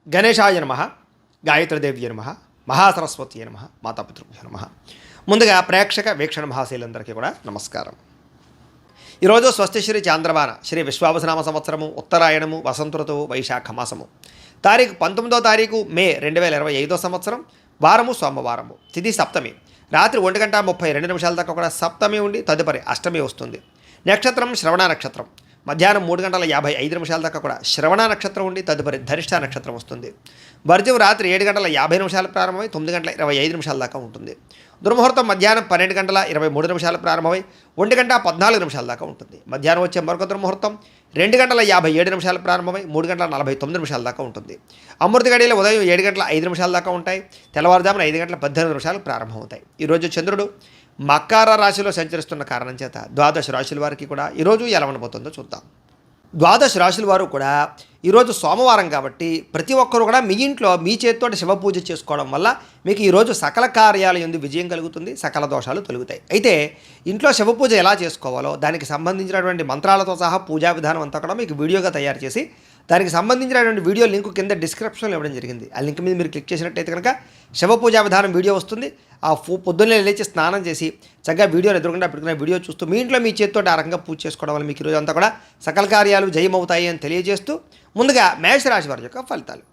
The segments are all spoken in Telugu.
గణేశాయ నమ, గాయత్రీదేవ్య నమ, మహాసరస్వతి నమ, మాతాపితృభ్యో నమ. ముందుగా ప్రేక్షక వీక్షణ మహాశైలందరికీ కూడా నమస్కారం. ఈరోజు స్వస్తిశ్రీ చాంద్రవాన శ్రీ విశ్వావసనామ సంవత్సరము, ఉత్తరాయణము, వసంత ఋతువు, వైశాఖ మాసము, తారీఖు 19 మే 2025 సంవత్సరం, వారము సోమవారము, తిథి సప్తమి, రాత్రి 1:32 దాకా కూడా సప్తమి ఉండి తదుపరి అష్టమి వస్తుంది. నక్షత్రం శ్రవణ నక్షత్రం, మధ్యాహ్నం 3:55 దాకా కూడా శ్రవణ నక్షత్రం ఉండి తదుపరి ధనిష్ట నక్షత్రం వస్తుంది. వర్జం రాత్రి 7:50 ప్రారంభమై 9:25 దాకా ఉంటుంది. దుర్ముహూర్తం మధ్యాహ్నం 12:23 ప్రారంభమై 1:14 దాకా ఉంటుంది. మధ్యాహ్నం వచ్చే మరొక దుర్ముహూర్తం 2:57 ప్రారంభమై 3:49 దాకా ఉంటుంది. అమృత గడియలు ఉదయం 7:05 దాకా ఉంటాయి. తెల్లవారుజామున 5:18 ప్రారంభమవుతాయి. ఈరోజు చంద్రుడు మకర రాశిలో సంచరిస్తున్న కారణం చేత ద్వాదశ రాశుల వారికి కూడా ఈరోజు ఎలా ఉండబోతుందో చూద్దాం. ద్వాదశ రాశుల వారు కూడా ఈరోజు సోమవారం కాబట్టి ప్రతి ఒక్కరు కూడా మీ ఇంట్లో మీ చేతితో శివ పూజ చేసుకోవడం వల్ల మీకు ఈరోజు సకల కార్యాల యందు విజయం కలుగుతుంది, సకల దోషాలు తొలగుతాయి. అయితే ఇంట్లో శివ పూజ ఎలా చేసుకోవాలో దానికి సంబంధించినటువంటి మంత్రాలతో సహా పూజా విధానం అంతా కూడా మీకు వీడియోగా తయారు చేసి దానికి సంబంధించినటువంటి వీడియో లింక్ కింద డిస్క్రిప్షన్లో ఇవ్వడం జరిగింది. ఆ లింక్ మీద మీరు క్లిక్ చేసినట్టయితే కనుక శివ పూజా విధానం వీడియో వస్తుంది. ఆ పొద్దున్నే లేచి స్నానం చేసి చక్కగా వీడియోని ఎదురుకుండా పెట్టుకున్న వీడియో చూస్తూ మీ ఇంట్లో మీ చేతితో ఆ రకంగా పూజ చేసుకోవడం వల్ల మీకు ఈరోజు అంతా కూడా సకల కార్యాలు జయమవుతాయి అని తెలియజేస్తూ ముందుగా మేషరాశి వారి యొక్క ఫలితాలు.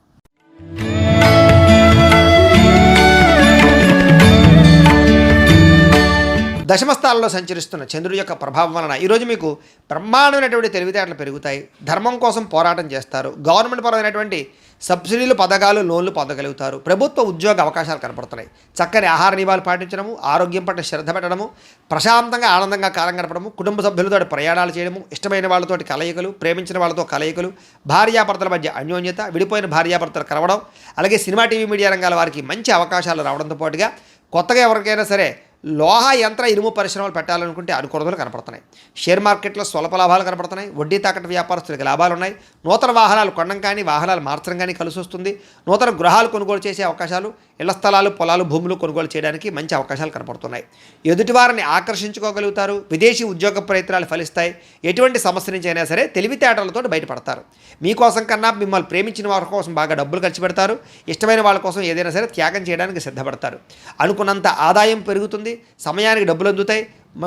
దశమస్థానంలో సంచరిస్తున్న చంద్రుడి యొక్క ప్రభావం వలన ఈరోజు మీకు బ్రహ్మాండమైనటువంటి తెలివితేటలు పెరుగుతాయి. ధర్మం కోసం పోరాటం చేస్తారు. గవర్నమెంట్ పరమైనటువంటి సబ్సిడీలు, పథకాలు, లోన్లు పొందగలుగుతారు. ప్రభుత్వ ఉద్యోగ అవకాశాలు కనపడుతున్నాయి. చక్కని ఆహార నియమాలు పాటించడము, ఆరోగ్యం పట్ల శ్రద్ధ పెట్టడము, ప్రశాంతంగా ఆనందంగా కాలం గడపడము, కుటుంబ సభ్యులతో ప్రయాణాలు చేయడము, ఇష్టమైన వాళ్ళతోటి కలయికలు, ప్రేమించిన వాళ్ళతో కలయికలు, భార్యాభర్తల మధ్య అన్యోన్యత, విడిపోయిన భార్యాభర్తలు కలవడం, అలాగే సినిమా, టీవీ, మీడియా రంగాల వారికి మంచి అవకాశాలు రావడంతో పాటుగా కొత్తగా ఎవరికైనా సరే లోహ యంత్ర ఇనుము పరిశ్రమలు పెట్టాలనుకుంటే అనుకూలతలు కనపడుతున్నాయి. షేర్ మార్కెట్లో స్వల్ప లాభాలు కనపడుతున్నాయి. వడ్డీ తాకట్టు వ్యాపారస్తులకు లాభాలు ఉన్నాయి. నూతన వాహనాలు కొనడం కానీ వాహనాలు మార్చడం కానీ కలిసి వస్తుంది. నూతన గృహాలు కొనుగోలు చేసే అవకాశాలు, ఇళ్ల స్థలాలు, పొలాలు, భూములు కొనుగోలు చేయడానికి మంచి అవకాశాలు కనపడుతున్నాయి. ఎదుటివారిని ఆకర్షించుకోగలుగుతారు. విదేశీ ఉద్యోగ ప్రయత్నాలు ఫలిస్తాయి. ఎటువంటి సమస్య నుంచి అయినా సరే తెలివితేటలతో బయటపడతారు. మీకోసం కన్నా మిమ్మల్ని ప్రేమించిన వారి కోసం బాగా డబ్బులు ఖర్చు పెడతారు. ఇష్టమైన వాళ్ళ కోసం ఏదైనా సరే త్యాగం చేయడానికి సిద్ధపడతారు. అనుకున్నంత ఆదాయం పెరుగుతుంది. సమయానికి డబ్బులు అందుతాయి.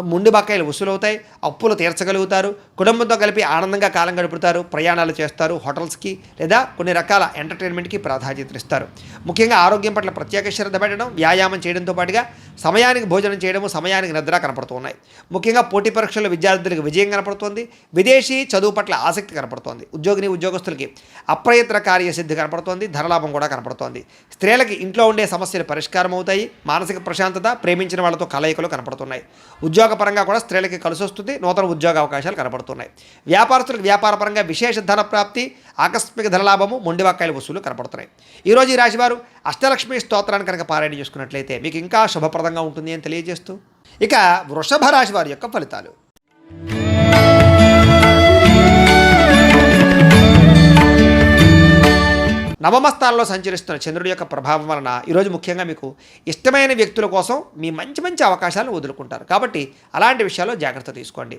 ముండి బకాయిలు వసూలవుతాయి. అప్పులు తీర్చగలుగుతారు. కుటుంబంతో కలిపి ఆనందంగా కాలం గడుపుతారు. ప్రయాణాలు చేస్తారు. హోటల్స్కి లేదా కొన్ని రకాల ఎంటర్టైన్మెంట్కి ప్రాధాన్యత ఇస్తారు. ముఖ్యంగా ఆరోగ్యం పట్ల ప్రత్యేక శ్రద్ధ పెట్టడం, వ్యాయామం చేయడంతో పాటుగా సమయానికి భోజనం చేయడము, సమయానికి నిద్ర కనపడుతూ ఉన్నాయి. ముఖ్యంగా పోటీ పరీక్షల్లో విద్యార్థులకు విజయం కనపడుతోంది. విదేశీ చదువు పట్ల ఆసక్తి కనపడుతోంది. ఉద్యోగస్తులకి అప్రయత్న కార్యసిద్ధి కనపడుతోంది. ధనలాభం కూడా కనపడుతోంది. స్త్రీలకి ఇంట్లో ఉండే సమస్యలు పరిష్కారం అవుతాయి. మానసిక ప్రశాంతత, ప్రేమించిన వాళ్ళతో కలయికలు కనపడుతున్నాయి. ఉద్యోగపరంగా కూడా స్త్రీలకి కలిసి వస్తుంది. నూతన ఉద్యోగ అవకాశాలు కనపడుతున్నాయి. వ్యాపారస్తులకు వ్యాపారపరంగా విశేష ధన ప్రాప్తి, ఆకస్మిక ధనలాభము, మొండి బకాయిల వసూలు కనపడుతున్నాయి. ఈరోజు ఈ రాశివారు అష్టలక్ష్మి స్తోత్రాన్ని కనుక పారాయణ చేసుకున్నట్లయితే మీకు ఇంకా శుభప్రదంగా ఉంటుంది అని తెలియజేస్తూ ఇక వృషభ రాశి వారి యొక్క ఫలితాలు. నవమ స్థానంలో సంచరిస్తున్న చంద్రుడి యొక్క ప్రభావం వలన ఈరోజు ముఖ్యంగా మీకు ఇష్టమైన వ్యక్తుల కోసం మీ మంచి మంచి అవకాశాలను వదులుకుంటారు. కాబట్టి అలాంటి విషయాల్లో జాగ్రత్త తీసుకోండి.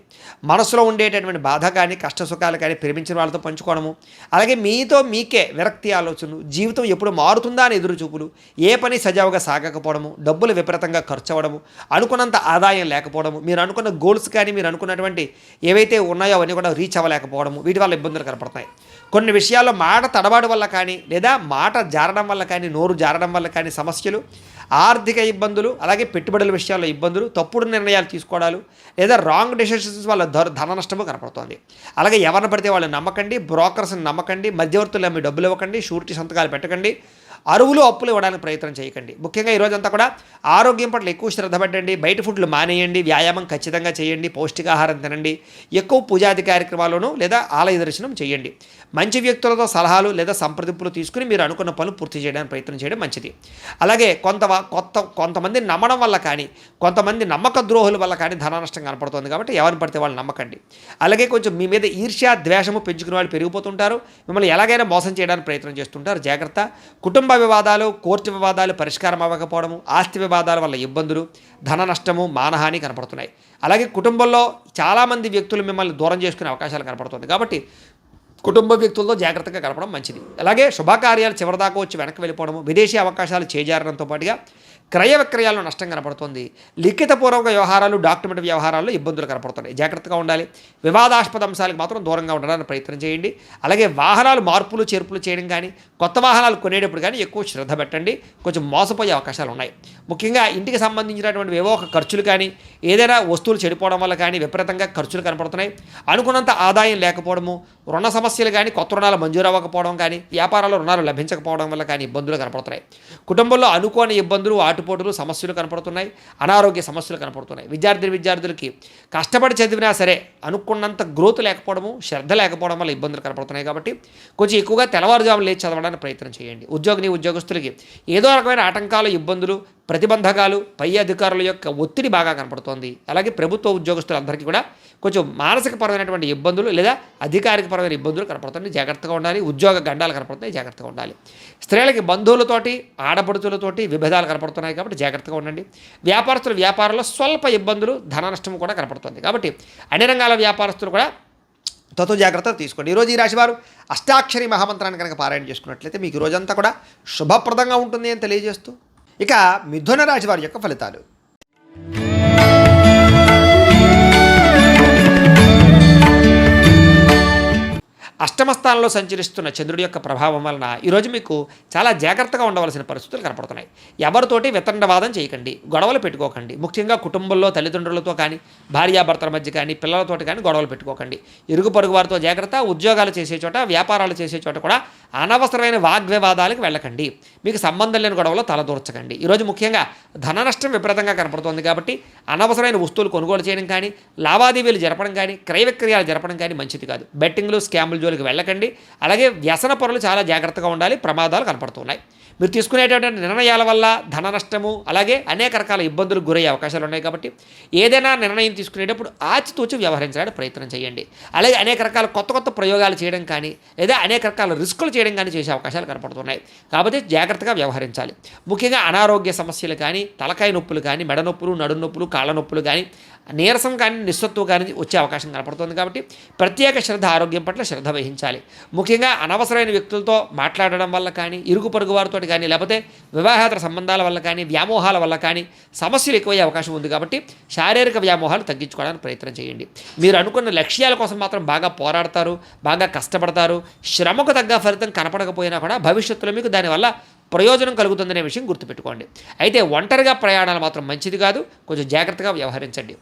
మనసులో ఉండేటటువంటి బాధ కానీ, కష్ట సుఖాలు కానీ ప్రేమించిన వాళ్ళతో పంచుకోవడము, అలాగే మీతో మీకే విరక్తి ఆలోచనలు, జీవితం ఎప్పుడు మారుతుందా అని ఎదురు చూపులు, ఏ పని సజావుగా సాగకపోవడము, డబ్బులు విపరీతంగా ఖర్చు అవ్వడము, అనుకున్నంత ఆదాయం లేకపోవడము, మీరు అనుకున్న గోల్స్ కానీ మీరు అనుకున్నటువంటి ఏవైతే ఉన్నాయో అవన్నీ కూడా రీచ్ అవ్వలేకపోవడము, వీటి వల్ల ఇబ్బందులు కనపడుతున్నాయి. కొన్ని విషయాల్లో మాట తడబాటు వల్ల కానీ లేదా మాట జారడం వల్ల కానీ, నోరు జారడం వల్ల కానీ సమస్యలు, ఆర్థిక ఇబ్బందులు, అలాగే పెట్టుబడుల విషయాల్లో ఇబ్బందులు, తప్పుడు నిర్ణయాలు తీసుకోవడాలు లేదా రాంగ్ డెసిషన్స్ వల్ల ధన నష్టము కనపడుతోంది. అలాగే ఎవరిని పడితే వాళ్ళు నమ్మకండి, బ్రోకర్స్ని నమ్మకండి, మధ్యవర్తులు నమ్మి డబ్బులు ఇవ్వకండి, షూరిటీ సంతకాలు పెట్టకండి, అరువులు అప్పులు ఇవ్వడానికి ప్రయత్నం చేయకండి. ముఖ్యంగా ఈరోజంతా కూడా ఆరోగ్యం పట్ల ఎక్కువ శ్రద్ధ పెట్టండి. బయట ఫుడ్లు మానేయండి. వ్యాయామం ఖచ్చితంగా చేయండి. పౌష్టికాహారం తినండి. ఎక్కువ పూజాది కార్యక్రమాలను లేదా ఆలయ దర్శనం చేయండి. మంచి వ్యక్తులతో సలహాలు లేదా సంప్రదింపులు తీసుకుని మీరు అనుకున్న పనులు పూర్తి చేయడానికి ప్రయత్నం చేయడం మంచిది. అలాగే కొంతమంది నమ్మడం వల్ల కానీ, కొంతమంది నమ్మక ద్రోహుల వల్ల కానీ ధన నష్టం కనపడుతుంది. కాబట్టి ఎవరిని పడితే వాళ్ళు నమ్మకండి. అలాగే కొంచెం మీ మీద ఈర్ష్య, ద్వేషము పెంచుకునే వాళ్ళు పెరిగిపోతుంటారు. మిమ్మల్ని ఎలాగైనా మోసం చేయడానికి ప్రయత్నం చేస్తుంటారు. జాగ్రత్త. కుటుంబ వివాదాలు, కోర్టు వివాదాలు పరిష్కారం అవ్వకపోవడము, ఆస్తి వివాదాల వల్ల ఇబ్బందులు, ధన నష్టము, మానహాని కనపడుతున్నాయి. అలాగే కుటుంబంలో చాలామంది వ్యక్తులు మిమ్మల్ని దూరం చేసుకునే అవకాశాలు కనపడుతుంది. కాబట్టి కుటుంబ వ్యక్తులతో జాగ్రత్తగా గడపడం మంచిది. అలాగే శుభకార్యాలు చివరిదాకా వచ్చి వెనక్కి వెళ్ళిపోవడము, విదేశీ అవకాశాలు చేజారడంతో పాటుగా క్రయ విక్రయాల్లో నష్టం కనపడుతుంది. లిఖితపూర్వక వ్యవహారాలు, డాక్యుమెంట్ వ్యవహారాల్లో ఇబ్బందులు కనపడుతున్నాయి. జాగ్రత్తగా ఉండాలి. వివాదాస్పద అంశాలకు మాత్రం దూరంగా ఉండడానికి ప్రయత్నం చేయండి. అలాగే వాహనాలు మార్పులు చేర్పులు చేయడం కానీ, కొత్త వాహనాలు కొనేటప్పుడు కానీ ఎక్కువ శ్రద్ధ పెట్టండి. కొంచెం మోసపోయే అవకాశాలు ఉన్నాయి. ముఖ్యంగా ఇంటికి సంబంధించినటువంటి ఏవో ఒక ఖర్చులు కానీ, ఏదైనా వస్తువులు చెడిపోవడం వల్ల కానీ విపరీతంగా ఖర్చులు కనపడుతున్నాయి. అనుకున్నంత ఆదాయం లేకపోవడము, రుణ సమస్యలు కానీ, కొత్త రుణాలు మంజూరు అవ్వకపోవడం కానీ, వ్యాపారాల్లో రుణాలు లభించకపోవడం వల్ల కానీ ఇబ్బందులు కనపడుతున్నాయి. కుటుంబంలో అనుకోని ఇబ్బందులు, ఆటుపోటులు, సమస్యలు కనపడుతున్నాయి. అనారోగ్య సమస్యలు కనపడుతున్నాయి. విద్యార్థులకి కష్టపడి చదివినా సరే అనుకున్నంత గ్రోత్ లేకపోవడము, శ్రద్ధ లేకపోవడం వల్ల ఇబ్బందులు కనపడుతున్నాయి. కాబట్టి కొంచెం ఎక్కువగా తెల్లవారుజామున లేచి చదవడానికి ప్రయత్నం చేయండి. ఉద్యోగస్తులకి ఏదో రకమైన ఆటంకాలు, ఇబ్బందులు, ప్రతిబంధకాలు, పై అధికారుల యొక్క ఒత్తిడి బాగా కనపడుతోంది. అలాగే ప్రభుత్వ ఉద్యోగస్తులందరికీ కూడా కొంచెం మానసికపరమైనటువంటి ఇబ్బందులు లేదా అధికారికపరమైన ఇబ్బందులు కనపడుతున్నాయి. జాగ్రత్తగా ఉండాలి. ఉద్యోగ గండాలు కనపడుతున్నాయి. జాగ్రత్తగా ఉండాలి. స్త్రీలకి బంధువులతోటి, ఆడపడుచులతోటి విభేదాలు కనపడుతున్నాయి. కాబట్టి జాగ్రత్తగా ఉండండి. వ్యాపారంలో స్వల్ప ఇబ్బందులు, ధన నష్టం కూడా కనపడుతుంది. కాబట్టి అన్ని రంగాల వ్యాపారస్తులు కూడా జాగ్రత్తలు తీసుకోండి. ఈరోజు ఈ రాశివారు అష్టాక్షరి మహామంత్రాన్ని కనుక పారాయణ చేసుకున్నట్లయితే మీకు రోజంతా కూడా శుభప్రదంగా ఉంటుంది అని తెలియజేస్తూ, ఇక మిథున రాశి వారి యొక్క ఫలితాలు. అష్టమ స్థానంలో సంచరిస్తున్న చంద్రుడి యొక్క ప్రభావం వలన ఈరోజు మీకు చాలా జాగ్రత్తగా ఉండవలసిన పరిస్థితులు కనపడుతున్నాయి. ఎవరితోటి వితండవాదం చేయకండి, గొడవలు పెట్టుకోకండి. ముఖ్యంగా కుటుంబంలో తల్లిదండ్రులతో కానీ, భార్యాభర్తల మధ్య కానీ, పిల్లలతోటి కానీ గొడవలు పెట్టుకోకండి. ఇరుగు పొరుగు వారితో జాగ్రత్త. ఉద్యోగాలు చేసే చోట, వ్యాపారాలు చేసే చోట కూడా అనవసరమైన వాగ్వివాదాలకు వెళ్ళకండి. మీకు సంబంధం లేని గొడవలో తలదూర్చకండి. ఈరోజు ముఖ్యంగా ధన నష్టం విపరీతంగా కనపడుతోంది. కాబట్టి అనవసరమైన వస్తువులు కొనుగోలు చేయడం కానీ, లావాదేవీలు జరపడం కానీ, క్రయ విక్రయాలు జరపడం కానీ మంచిది కాదు. బెట్టింగ్లు, స్కాములు జోలికి వెళ్ళకండి. అలాగే వ్యసన పరులు చాలా జాగ్రత్తగా ఉండాలి. ప్రమాదాలు కనపడుతున్నాయి. మీరు తీసుకునేటువంటి నిర్ణయాల వల్ల ధన నష్టము, అలాగే అనేక రకాల ఇబ్బందులకు గురయ్యే అవకాశాలు ఉన్నాయి. కాబట్టి ఏదైనా నిర్ణయం తీసుకునేటప్పుడు ఆచితూచి వ్యవహరించడానికి ప్రయత్నం చేయండి. అలాగే అనేక రకాల కొత్త ప్రయోగాలు చేయడం కానీ, లేదా అనేక రకాల రిస్కులు చేయడం కానీ చేసే అవకాశాలు కనపడుతున్నాయి. కాబట్టి జాగ్రత్తగా వ్యవహరించాలి. ముఖ్యంగా అనారోగ్య సమస్యలు కానీ, తలకాయ నొప్పులు కానీ, మెడ నొప్పులు, నడు నొప్పులు, కాళ్ళ నొప్పులు కానీ, నీరసం కానీ, నిస్సత్తువు కానీ వచ్చే అవకాశం కనపడుతుంది. కాబట్టి ప్రత్యేక శ్రద్ధ, ఆరోగ్యం పట్ల శ్రద్ధ వహించాలి. ముఖ్యంగా అనవసరమైన వ్యక్తులతో మాట్లాడడం వల్ల కానీ, ఇరుగు పొరుగు వారితో కానీ, లేకపోతే వివాహేతర సంబంధాల వల్ల కానీ, వ్యామోహాల వల్ల కానీ సమస్యలు ఎక్కువయ్యే అవకాశం ఉంది. కాబట్టి శారీరక వ్యామోహాలు తగ్గించుకోవడానికి ప్రయత్నం చేయండి. మీరు అనుకున్న లక్ష్యాల కోసం మాత్రం బాగా పోరాడతారు, బాగా కష్టపడతారు. శ్రమకు తగ్గ ఫలితం కనపడకపోయినా కూడా భవిష్యత్తులో మీకు దానివల్ల ప్రయోజనం కలుగుతుందనే విషయం గుర్తుపెట్టుకోండి. అయితే ఒంటరిగా ప్రయాణాలు మాత్రం మంచిది కాదు. కొంచెం జాగ్రత్తగా వ్యవహరించండి.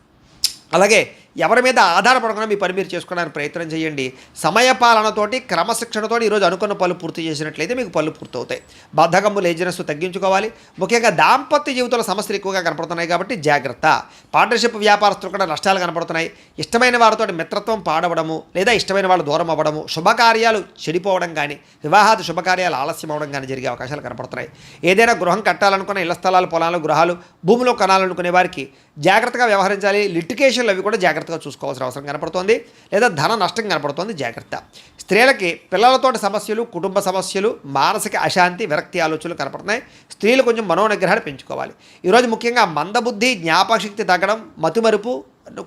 అలాగే ఎవరి మీద ఆధారపడకుండా మీ పని మీరు చేసుకోవడానికి ప్రయత్నం చేయండి. సమయపాలనతోటి, క్రమశిక్షణతోటి ఈరోజు అనుకున్న పనులు పూర్తి చేసినట్లయితే మీకు పనులు పూర్తవుతాయి. బద్ధకము, లేజినెస్ తగ్గించుకోవాలి. ముఖ్యంగా దాంపత్య జీవితంలో సమస్యలు ఎక్కువగా కనపడుతున్నాయి. కాబట్టి జాగ్రత్త. పార్ట్నర్షిప్ వ్యాపారస్తులు కూడా నష్టాలు కనపడుతున్నాయి. ఇష్టమైన వారితో మిత్రత్వం పాడవడము, లేదా ఇష్టమైన వాళ్ళు దూరం అవ్వడము, శుభకార్యాలు చెడిపోవడం కానీ, వివాహాది శుభకార్యాలు ఆలస్యం అవ్వడం కానీ జరిగే అవకాశాలు కనపడుతున్నాయి. ఏదైనా గృహం కట్టాలనుకున్న, ఇళ్ల స్థలాలు, పొలాలు, గృహాలు, భూమిలో కొనాలనుకునే వారికి జాగ్రత్తగా వ్యవహరించాలి. లిటిగేషన్లు అవి కూడా జాగ్రత్తగా చూసుకోవాల్సిన అవసరం కనపడుతోంది. లేదా ధన నష్టం కనపడుతోంది. జాగ్రత్త. స్త్రీలకి పిల్లలతోటి సమస్యలు, కుటుంబ సమస్యలు, మానసిక అశాంతి, విరక్తి ఆలోచనలు కనపడుతున్నాయి. స్త్రీలు కొంచెం మనోనిగ్రహాన్ని పెంచుకోవాలి. ఈరోజు ముఖ్యంగా మందబుద్ధి, జ్ఞాపకశక్తి తగ్గడం, మతిమరుపు,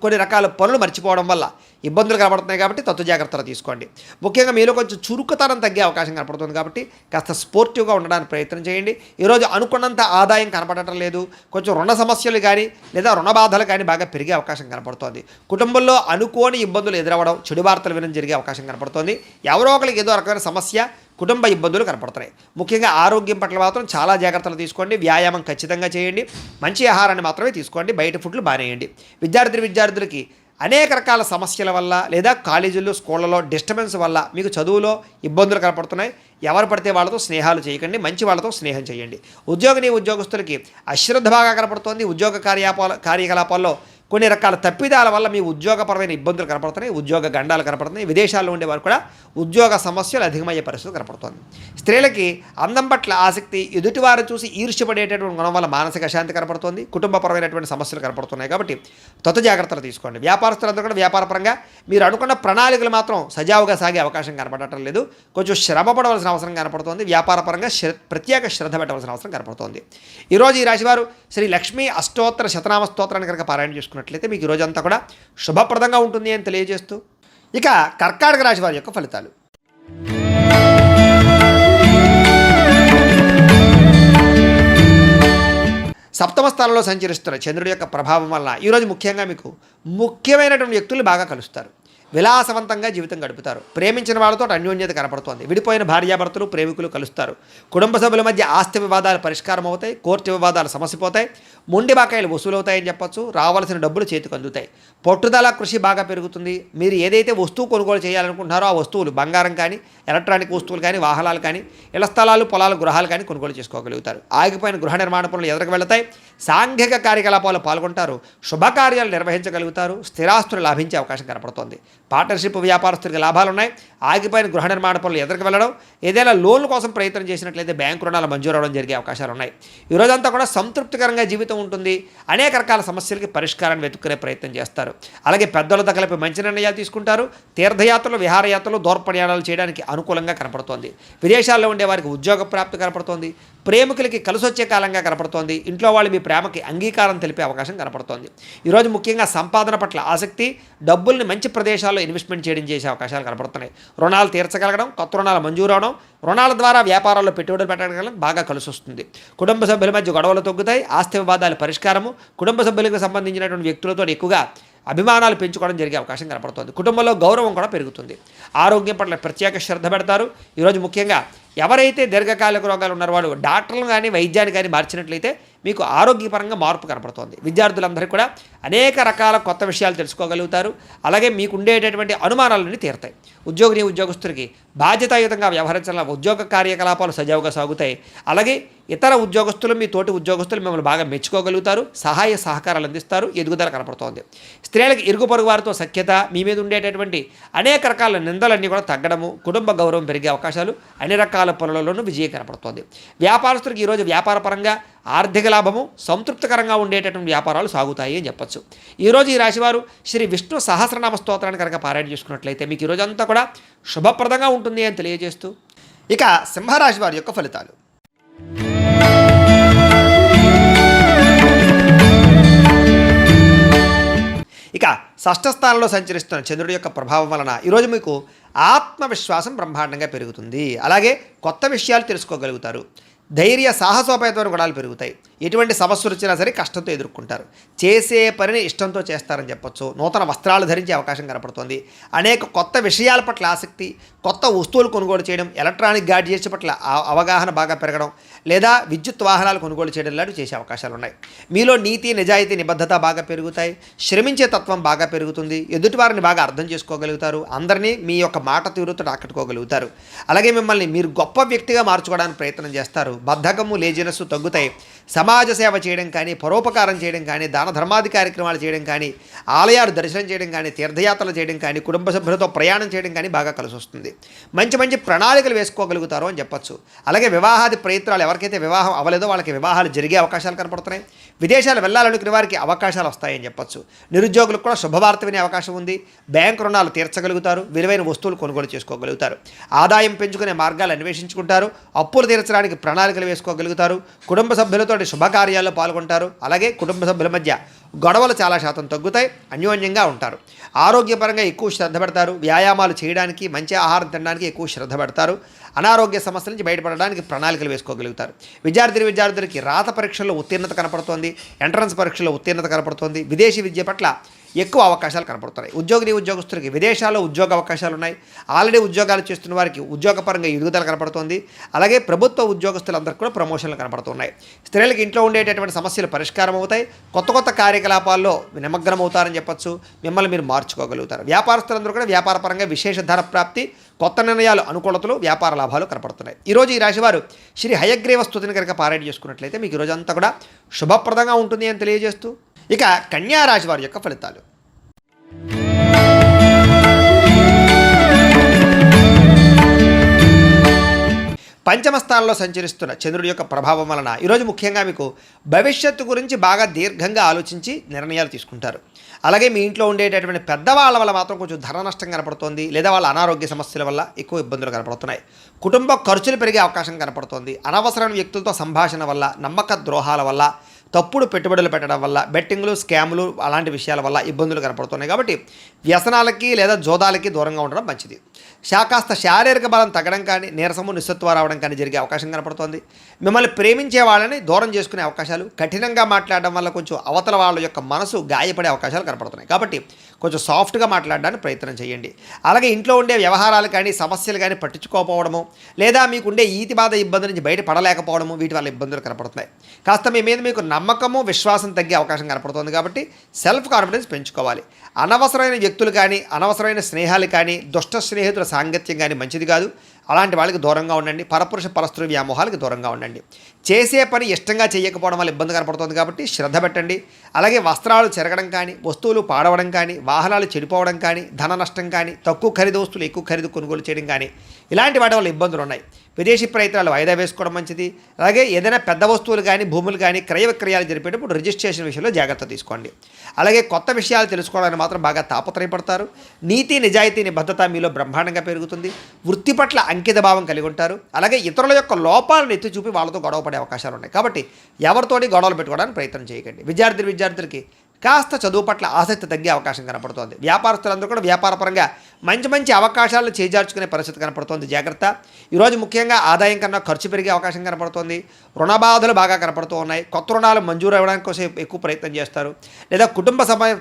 కొన్ని రకాల పనులు మర్చిపోవడం వల్ల ఇబ్బందులు కనపడుతున్నాయి. కాబట్టి జాగ్రత్తలు తీసుకోండి. ముఖ్యంగా మీలో కొంచెం చురుకుతనం తగ్గే అవకాశం కనపడుతుంది. కాబట్టి కాస్త స్పోర్టివ్గా ఉండడానికి ప్రయత్నం చేయండి. ఈరోజు అనుకున్నంత ఆదాయం కనపడటం లేదు. కొంచెం రుణ సమస్యలు కానీ, లేదా రుణ బాధలు కానీ బాగా పెరిగే అవకాశం కనపడుతోంది. కుటుంబంలో అనుకోని ఇబ్బందులు ఎదురవ్వడం, చెడు వార్తలు వినడం జరిగే అవకాశం కనపడుతోంది. ఎవరో ఒకరికి ఏదో రకమైన సమస్య, కుటుంబ ఇబ్బందులు కనపడుతున్నాయి. ముఖ్యంగా ఆరోగ్యం పట్ల మాత్రం చాలా జాగ్రత్తలు తీసుకోండి. వ్యాయామం ఖచ్చితంగా చేయండి. మంచి ఆహారాన్ని మాత్రమే తీసుకోండి. బయట ఫుడ్లు బానేయండి. విద్యార్థులకి అనేక రకాల సమస్యల వల్ల, లేదా కాలేజీల్లో, స్కూళ్ళలో డిస్టర్బెన్స్ వల్ల మీకు చదువులో ఇబ్బందులు కనపడుతున్నాయి. ఎవరు పడితే వాళ్ళతో స్నేహాలు చేయకండి. మంచి వాళ్ళతో స్నేహం చేయండి. ఉద్యోగస్తులకి అశ్రద్ధ బాగా కనపడుతోంది. ఉద్యోగ కార్యకలాపాల్లో కొన్ని రకాల తప్పిదాల వల్ల మీ ఉద్యోగపరమైన ఇబ్బందులు కనపడుతున్నాయి. ఉద్యోగ గండాలు కనపడుతున్నాయి. విదేశాల్లో ఉండేవారు కూడా ఉద్యోగ సమస్యలు అధికమయ్యే పరిస్థితి కనపడుతుంది. స్త్రీలకి అందం పట్ల ఆసక్తి, ఎదుటివారు చూసి ఈర్ష్యపడేటటువంటి గుణం వల్ల మానసిక అశాంతి కనపడుతుంది. కుటుంబపరమైనటువంటి సమస్యలు కనపడుతున్నాయి. కాబట్టి జాగ్రత్తలు తీసుకోండి. వ్యాపారస్తులందరూ కూడా వ్యాపారపరంగా మీరు అనుకున్న ప్రణాళికలు మాత్రం సజావుగా సాగే అవకాశం కనపడటం లేదు. కొంచెం శ్రమ పడవలసిన అవసరం కనపడుతుంది. వ్యాపారపరంగా ప్రత్యేక శ్రద్ధ పెట్టవలసిన అవసరం కనపడుతుంది. ఈరోజు ఈ రాశివారు శ్రీ లక్ష్మీ అష్టోత్తర శతనామ స్తోత్రాన్ని కనుక పారాయణ చేసుకున్నట్లయితే మీకు ఈరోజంతా కూడా శుభప్రదంగా ఉంటుంది అని తెలియజేస్తూ, ఇక కర్కాటక రాశి వారి యొక్క ఫలితాలు. సప్తమ స్థానంలో సంచరిస్తున్న చంద్రుడి యొక్క ప్రభావం వలన ఈరోజు ముఖ్యంగా మీకు ముఖ్యమైనటువంటి వ్యక్తులు బాగా కలుస్తారు. విలాసవంతంగా జీవితం గడుపుతారు. ప్రేమించిన వాళ్ళతో అన్యోన్యత కనపడుతోంది. విడిపోయిన భార్యాభర్తలు ప్రేమికులు కలుస్తారు. కుటుంబ సభ్యుల మధ్య ఆస్తి వివాదాలు పరిష్కారం అవుతాయి. కోర్టు వివాదాలు సమసిపోతాయి. మొండి బాకాయలు వసూలవుతాయని చెప్పొచ్చు. రావాల్సిన డబ్బులు చేతికి అందుతాయి. పట్టుదల కృషి బాగా పెరుగుతుంది. మీరు ఏదైతే వస్తువు కొనుగోలు చేయాలనుకుంటున్నారో ఆ వస్తువులు బంగారం కానీ, ఎలక్ట్రానిక్ వస్తువులు కానీ, వాహనాలు కానీ, ఇళ్ల స్థలాలు, పొలాలు, గృహాలు కానీ కొనుగోలు చేసుకోగలుగుతారు. ఆగిపోయిన గృహ నిర్మాణ పనులు ఎదురుకు వెళతాయి. సాంఘిక కార్యకలాపాలు పాల్గొంటారు. శుభకార్యాలు నిర్వహించగలుగుతారు. స్థిరాస్తులు లాభించే అవకాశం కనపడుతోంది. పార్ట్నర్షిప్ వ్యాపారస్తులకు లాభాలు ఉన్నాయి. ఆగిపోయిన గృహ నిర్మాణ పనులు ఎదురుకు వెళ్ళడం, ఏదైనా లోన్ల కోసం ప్రయత్నం చేసినట్లయితే బ్యాంకు రుణాలు మంజూరు అవడం జరిగే అవకాశాలు ఉన్నాయి. ఈ రోజంతా కూడా సంతృప్తికరంగా జీవితం ఉంటుంది. అనేక రకాల సమస్యలకి పరిష్కారాన్ని వెతుక్కునే ప్రయత్నం చేస్తారు. అలాగే పెద్దలతో కలిపి మంచి నిర్ణయాలు తీసుకుంటారు. తీర్థయాత్రలు, విహారయాత్రలు, దూర ప్రయాణాలు చేయడానికి అనుకూలంగా కనపడుతోంది. విదేశాల్లో ఉండే వారికి ఉద్యోగ ప్రాప్తి కనపడుతోంది. ప్రేమికులకి కలిసొచ్చే కాలంగా కనపడుతోంది. ఇంట్లో వాళ్ళు మీ ప్రేమకి అంగీకారం తెలిపే అవకాశం కనపడుతోంది. ఈరోజు ముఖ్యంగా సంపాదన పట్ల ఆసక్తి, డబ్బుల్ని మంచి ప్రదేశాల్లో ఇన్వెస్ట్మెంట్ చేయడం చేసే అవకాశాలు కనపడుతున్నాయి. రుణాలు తీర్చగలగడం, కొత్త రుణాలు మంజూరు అవడం, రుణాల ద్వారా వ్యాపారాల్లో పెట్టుబడులు పెట్టడం బాగా కలిసి వస్తుంది. కుటుంబ సభ్యుల మధ్య గొడవలు తగ్గుతాయి. ఆస్తి వివాదాల పరిష్కారము, కుటుంబ సభ్యులకు సంబంధించినటువంటి వ్యక్తులతో ఎక్కువగా అభిమానాలు పెంచుకోవడం జరిగే అవకాశం కనపడుతుంది. కుటుంబంలో గౌరవం కూడా పెరుగుతుంది. ఆరోగ్యం పట్ల ప్రత్యేక శ్రద్ధ పెడతారు. ఈరోజు ముఖ్యంగా ఎవరైతే దీర్ఘకాలిక రోగాలు ఉన్నారో వాళ్ళు డాక్టర్లు కానీ వైద్యాన్ని కానీ మార్చినట్లయితే మీకు ఆరోగ్యపరంగా మార్పు కనపడుతుంది. విద్యార్థులందరికీ కూడా అనేక రకాల కొత్త విషయాలు తెలుసుకోగలుగుతారు. అలాగే మీకు ఉండేటటువంటి అనుమానాలన్నీ తీరుతాయి. ఉద్యోగస్తులకి బాధ్యతాయుతంగా వ్యవహరించాల ఉద్యోగ కార్యకలాపాలు సజావుగా సాగుతాయి. అలాగే ఇతర ఉద్యోగస్తులు, మీ తోటి ఉద్యోగస్తులు మిమ్మల్ని బాగా మెచ్చుకోగలుగుతారు. సహాయ సహకారాలు అందిస్తారు. ఎదుగుదల కనపడుతోంది. స్త్రీలకు ఇరుగు పొరుగు వారితో సఖ్యత, మీ మీద ఉండేటటువంటి అనేక రకాల నిందలన్నీ కూడా తగ్గడము, కుటుంబ గౌరవం పెరిగే అవకాశాలు, అన్ని రకాల పనులలోనూ విజయం కనపడుతోంది. వ్యాపారస్తులకు ఈరోజు వ్యాపారపరంగా ఆర్థిక లాభము, సంతృప్తికరంగా ఉండేటటువంటి వ్యాపారాలు సాగుతాయి అని చెప్పచ్చు. ఈరోజు ఈ రాశివారు శ్రీ విష్ణు సహస్రనామ స్తోత్రాన్ని కనుక పారాయణ చేసుకున్నట్లయితే మీకు ఈరోజు అంతా కూడా శుభప్రదంగా ఉంటుంది అని తెలియజేస్తూ, ఇక సింహరాశి వారి యొక్క ఫలితాలు. ఇక షష్ఠ స్థానంలో సంచరిస్తున్న చంద్రుడి యొక్క ప్రభావం వలన ఈరోజు మీకు ఆత్మవిశ్వాసం బ్రహ్మాండంగా పెరుగుతుంది. అలాగే కొత్త విషయాలు తెలుసుకోగలుగుతారు. ధైర్య సాహసోపేతమైన గుణాలు పెరుగుతాయి. ఎటువంటి సమస్యలు వచ్చినా సరే కష్టంతో ఎదుర్కొంటారు. చేసే పనిని ఇష్టంతో చేస్తారని చెప్పొచ్చు. నూతన వస్త్రాలు ధరించే అవకాశం కనపడుతుంది. అనేక కొత్త విషయాల పట్ల ఆసక్తి, కొత్త వస్తువులు కొనుగోలు చేయడం, ఎలక్ట్రానిక్ గాడ్జెట్స్ పట్ల అవగాహన బాగా పెరగడం, లేదా విద్యుత్ వాహనాలు కొనుగోలు చేయడం లాంటివి చేసే అవకాశాలు ఉన్నాయి. మీలో నీతి, నిజాయితీ, నిబద్ధత బాగా పెరుగుతాయి. శ్రమించే తత్వం బాగా పెరుగుతుంది. ఎదుటివారిని బాగా అర్థం చేసుకోగలుగుతారు. అందరినీ మీ యొక్క మాట తీరుతో ఆకట్టుకోగలుగుతారు. అలాగే మిమ్మల్ని మీరు గొప్ప వ్యక్తిగా మార్చుకోవడానికి ప్రయత్నం చేస్తారు. బద్ధకము, లేజినెస్ తగ్గుతాయి. సమాజ సేవ చేయడం కానీ, పరోపకారం చేయడం కానీ, దాన ధర్మాది కార్యక్రమాలు చేయడం కానీ, ఆలయాలు దర్శనం చేయడం కానీ, తీర్థయాత్రలు చేయడం కానీ, కుటుంబ సభ్యులతో ప్రయాణం చేయడం కానీ బాగా కలిసి వస్తుంది. మంచి మంచి ప్రణాళికలు వేసుకోగలుగుతారు అని చెప్పచ్చు. అలాగే వివాహాది ప్రయత్నాలు, ఎవరికైతే వివాహం అవ్వలేదో వాళ్ళకి వివాహాలు జరిగే అవకాశాలు కనపడుతున్నాయి. విదేశాలు వెళ్ళాలనుకునే వారికి అవకాశాలు వస్తాయని చెప్పచ్చు. నిరుద్యోగులకు కూడా శుభవార్త వినే అవకాశం ఉంది. బ్యాంకు రుణాలు తీర్చగలుగుతారు. విలువైన వస్తువులు కొనుగోలు చేసుకోగలుగుతారు. ఆదాయం పెంచుకునే మార్గాలు అన్వేషించుకుంటారు. అప్పులు తీర్చడానికి ప్రణాళికలు వేసుకోగలుగుతారు. కుటుంబ సభ్యులతో శుభకార్యాల్లో పాల్గొంటారు. అలాగే కుటుంబ సభ్యుల మధ్య గొడవలు చాలా శాతం తగ్గుతాయి. అన్యోన్యంగా ఉంటారు. ఆరోగ్యపరంగా ఎక్కువ శ్రద్ధ పెడతారు. వ్యాయామాలు చేయడానికి, మంచి ఆహారం తినడానికి ఎక్కువ శ్రద్ధ పెడతారు. అనారోగ్య సమస్యల నుంచి బయటపడడానికి ప్రణాళికలు వేసుకోగలుగుతారు. విద్యార్థులకి రాత పరీక్షల్లో ఉత్తీర్ణత కనపడుతోంది. ఎంట్రన్స్ పరీక్షల్లో ఉత్తీర్ణత కనపడుతోంది. విదేశీ విద్య పట్ల ఎక్కువ అవకాశాలు కనపడుతున్నాయి. ఉద్యోగస్తులకి విదేశాల్లో ఉద్యోగ అవకాశాలు ఉన్నాయి. ఆల్రెడీ ఉద్యోగాలు చేస్తున్న వారికి ఉద్యోగపరంగా ఎదుగుదల కనపడుతోంది. అలాగే ప్రభుత్వ ఉద్యోగస్తులందరికీ కూడా ప్రమోషన్లు కనపడుతున్నాయి. స్త్రీలకు ఇంట్లో ఉండేటటువంటి సమస్యలు పరిష్కారం అవుతాయి. కొత్త కార్యకలాపాల్లో నిమగ్నం అవుతారని చెప్పచ్చు. మిమ్మల్ని మీరు మార్చుకోగలుగుతారు. వ్యాపారస్తులందరూ కూడా వ్యాపారపరంగా విశేష ధన ప్రాప్తి, కొత్త నిర్ణయాలు, అనుకూలతలు, వ్యాపార లాభాలు కనపడుతున్నాయి. ఈరోజు ఈ రాశివారు శ్రీ హయగ్రీవ స్తుతిని కనుక పారాయణ చేసుకున్నట్లయితే మీకు ఈరోజు అంతా కూడా శుభప్రదంగా ఉంటుంది అని తెలియజేస్తూ, ఇక కన్యా రాశి వారి యొక్క ఫలితాలు. పంచమ స్థానంలో సంచరిస్తున్న చంద్రుడి యొక్క ప్రభావం వలన ఈరోజు ముఖ్యంగా మీకు భవిష్యత్తు గురించి బాగా దీర్ఘంగా ఆలోచించి నిర్ణయాలు తీసుకుంటారు. అలాగే మీ ఇంట్లో ఉండేటటువంటి పెద్దవాళ్ళ వల్ల మాత్రం కొంచెం ధన నష్టం కనపడుతోంది, లేదా వాళ్ళ అనారోగ్య సమస్యల వల్ల ఎక్కువ ఇబ్బందులు కనపడుతున్నాయి. కుటుంబ ఖర్చులు పెరిగే అవకాశం కనపడుతోంది. అనవసరమైన వ్యక్తులతో సంభాషణ వల్ల, నమ్మక ద్రోహాల వల్ల, తప్పుడు పెట్టుబడులు పెట్టడం వల్ల బెట్టింగ్లు, స్కాములు అలాంటి విషయాల వల్ల ఇబ్బందులు కనపడుతున్నాయి. కాబట్టి వ్యసనాలకి లేదా జోదాలకి దూరంగా ఉండడం మంచిది. కాస్త శారీరక బలం తగ్గడం కానీ, నీరసము, నిస్సత్వ రావడం కానీ జరిగే అవకాశం కనపడుతోంది. మిమ్మల్ని ప్రేమించే వాళ్ళని దూరం చేసుకునే అవకాశాలు, కఠినంగా మాట్లాడడం వల్ల కొంచెం అవతల వాళ్ళ యొక్క మనసు గాయపడే అవకాశాలు కనపడుతున్నాయి. కాబట్టి కొంచెం సాఫ్ట్గా మాట్లాడడానికి ప్రయత్నం చేయండి. అలాగే ఇంట్లో ఉండే వ్యవహారాలు కానీ, సమస్యలు కానీ పట్టించుకోకపోవడము, లేదా మీకుండే ఈతి బాధ ఇబ్బంది నుంచి బయటపడలేకపోవడము, వీటి వల్ల ఇబ్బందులు కనపడుతున్నాయి. కాస్త మీ మీద మీకు నమ్మకము, విశ్వాసం తగ్గే అవకాశం కనపడుతుంది. కాబట్టి సెల్ఫ్ కాన్ఫిడెన్స్ పెంచుకోవాలి. అనవసరమైన వ్యక్తులు కానీ, అనవసరమైన స్నేహాలు కానీ, దుష్ట స్నేహితుల సాంగత్యం కానీ మంచిది కాదు. అలాంటి వాళ్ళకి దూరంగా ఉండండి. పరపురుష పరస్త్రీ వ్యామోహాలకు దూరంగా ఉండండి. చేసే పని ఇష్టంగా చేయకపోవడం వల్ల ఇబ్బంది కనపడుతుంది. కాబట్టి శ్రద్ధ పెట్టండి. అలాగే వస్త్రాలు చెరగడం కానీ, వస్తువులు పాడవడం కానీ, వాహనాలు చెడిపోవడం కానీ, ధన నష్టం కానీ, తక్కువ ఖరీదు వస్తువులు ఎక్కువ ఖరీదు కొనుగోలు చేయడం కానీ, ఇలాంటి వాటి వల్ల ఇబ్బందులు ఉన్నాయి. విదేశీ ప్రయత్నాలు వాయిదా వేసుకోవడం మంచిది. అలాగే ఏదైనా పెద్ద వస్తువులు కానీ, భూములు కానీ క్రయ విక్రయాలు జరిపేటప్పుడు రిజిస్ట్రేషన్ విషయంలో జాగ్రత్త తీసుకోండి. అలాగే కొత్త విషయాలు తెలుసుకోవడానికి మాత్రం బాగా తాపత్రయపడతారు. నీతి, నిజాయితీ, నిబద్ధత మీలో బ్రహ్మాండంగా పెరుగుతుంది. వృత్తి పట్ల అంకిత భావం కలిగి ఉంటారు. అలాగే ఇతరుల యొక్క లోపాలను ఎత్తి చూపి వాళ్ళతో గొడవ పడే అవకాశాలు ఉన్నాయి. కాబట్టి ఎవరితోటి గొడవలు పెట్టుకోవడానికి ప్రయత్నం చేయకండి. విద్యార్థులకి కాస్త చదువు పట్ల ఆసక్తి తగ్గే అవకాశం కనపడుతోంది. వ్యాపారస్తులందరూ కూడా వ్యాపారపరంగా మంచి అవకాశాలను చేజార్చుకునే పరిస్థితి కనపడుతోంది. జాగ్రత్త. ఈరోజు ముఖ్యంగా ఆదాయం కన్నా ఖర్చు పెరిగే అవకాశం కనపడుతోంది. రుణ బాధలు బాగా కనపడుతూ ఉన్నాయి. కొత్త రుణాలు మంజూరు అవ్వడానికి కోసం ఎక్కువ ప్రయత్నం చేస్తారు. లేదా కుటుంబ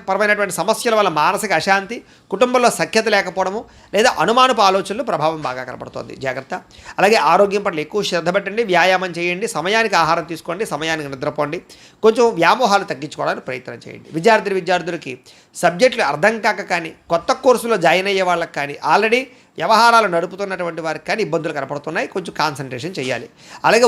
పరమైనటువంటి సమస్యల వల్ల మానసిక అశాంతి, కుటుంబంలో సఖ్యత లేకపోవడము, లేదా అనుమానపు ఆలోచనలు ప్రభావం బాగా కనపడుతోంది. జాగ్రత్త. అలాగే ఆరోగ్యం పట్ల ఎక్కువ శ్రద్ధ పెట్టండి. వ్యాయామం చేయండి. సమయానికి ఆహారం తీసుకోండి. సమయానికి నిద్రపోండి. కొంచెం వ్యామోహాలు తగ్గించుకోవడానికి ప్రయత్నం చేయండి. విద్యార్థులకి సబ్జెక్టులు అర్థం కాక కానీ, కొత్త కోర్సులో జాయిన్ అయ్యే వాళ్ళకి కానీ, ఆల్రెడీ వ్యవహారాలు నడుపుతున్నటువంటి వారికి కానీ ఇబ్బందులు కనపడుతున్నాయి. కొంచెం కాన్సన్ట్రేషన్ చేయాలి. అలాగే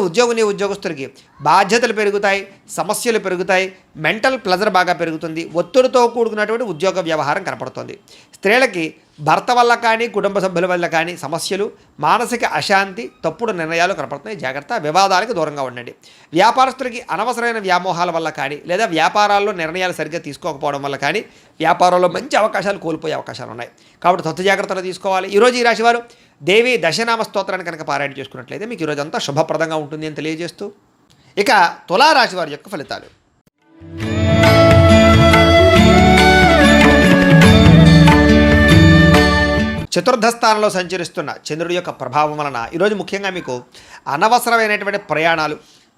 ఉద్యోగస్తులకి బాధ్యతలు పెరుగుతాయి, సమస్యలు పెరుగుతాయి, మెంటల్ ప్లెజర్ బాగా పెరుగుతుంది, ఒత్తిడితో కూడుకున్నటువంటి ఉద్యోగ వ్యవహారం కనపడుతుంది. స్త్రీలకి భర్త వల్ల కానీ, కుటుంబ సభ్యుల వల్ల కానీ సమస్యలు, మానసిక అశాంతి, తప్పుడు నిర్ణయాలు కనపడుతున్నాయి. జాగ్రత్త. వివాదాలకు దూరంగా ఉండండి. వ్యాపారస్తులకి అనవసరమైన వ్యామోహాల వల్ల కానీ, లేదా వ్యాపారాల్లో నిర్ణయాలు సరిగ్గా తీసుకోకపోవడం వల్ల కానీ వ్యాపారంలో మంచి అవకాశాలు కోల్పోయే అవకాశాలు ఉన్నాయి. కాబట్టి తొత్తు జాగ్రత్తలు తీసుకోవాలి. ఈరోజు ఈ రాశివారు దేవి దశనామ స్తోత్రాన్ని కనుక పారాయణ చేసుకున్నట్లయితే మీకు ఈరోజు అంతా శుభప్రదంగా ఉంటుంది అని తెలియజేస్తూ, ఇక తులారాశి వారి యొక్క ఫలితాలు. చతుర్థ స్థానంలో సంచరిస్తున్న చంద్రుడి యొక్క ప్రభావం వలన ఈరోజు ముఖ్యంగా మీకు అనవసరమైనటువంటి ప్రయాణాలు,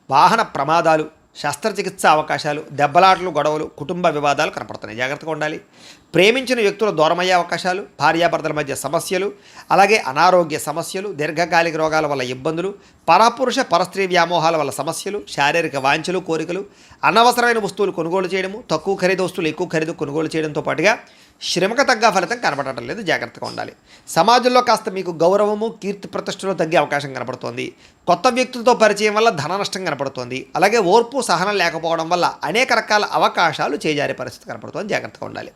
వాహన ప్రమాదాలు, శస్త్రచికిత్స అవకాశాలు, దెబ్బలాటలు, గొడవలు, కుటుంబ వివాదాలు కనపడుతున్నాయి. జాగ్రత్తగా ఉండాలి. ప్రేమించిన వ్యక్తులు దూరమయ్యే అవకాశాలు, భార్యాభర్తల మధ్య సమస్యలు, అలాగే అనారోగ్య సమస్యలు, దీర్ఘకాలిక రోగాల వల్ల ఇబ్బందులు, పరపురుష పరస్త్రీ వ్యామోహాల వల్ల సమస్యలు, శారీరక వాంఛలు, కోరికలు, అనవసరమైన వస్తువులు కొనుగోలు చేయడము, తక్కువ ఖరీదు వస్తువులు ఎక్కువ ఖరీదు కొనుగోలు చేయడంతో పాటుగా శ్రమకు తగ్గ ఫలితం కనబడటం లేదు. జాగ్రత్తగా ఉండాలి. సమాజంలో కాస్త మీకు గౌరవము, కీర్తి ప్రతిష్టలు తగ్గే అవకాశం కనపడుతోంది. కొత్త వ్యక్తులతో పరిచయం వల్ల ధన నష్టం కనపడుతోంది. అలాగే ఓర్పు, సహనం లేకపోవడం వల్ల అనేక రకాల అవకాశాలు చేజారే పరిస్థితి కనపడుతోంది. జాగ్రత్తగా ఉండాలి.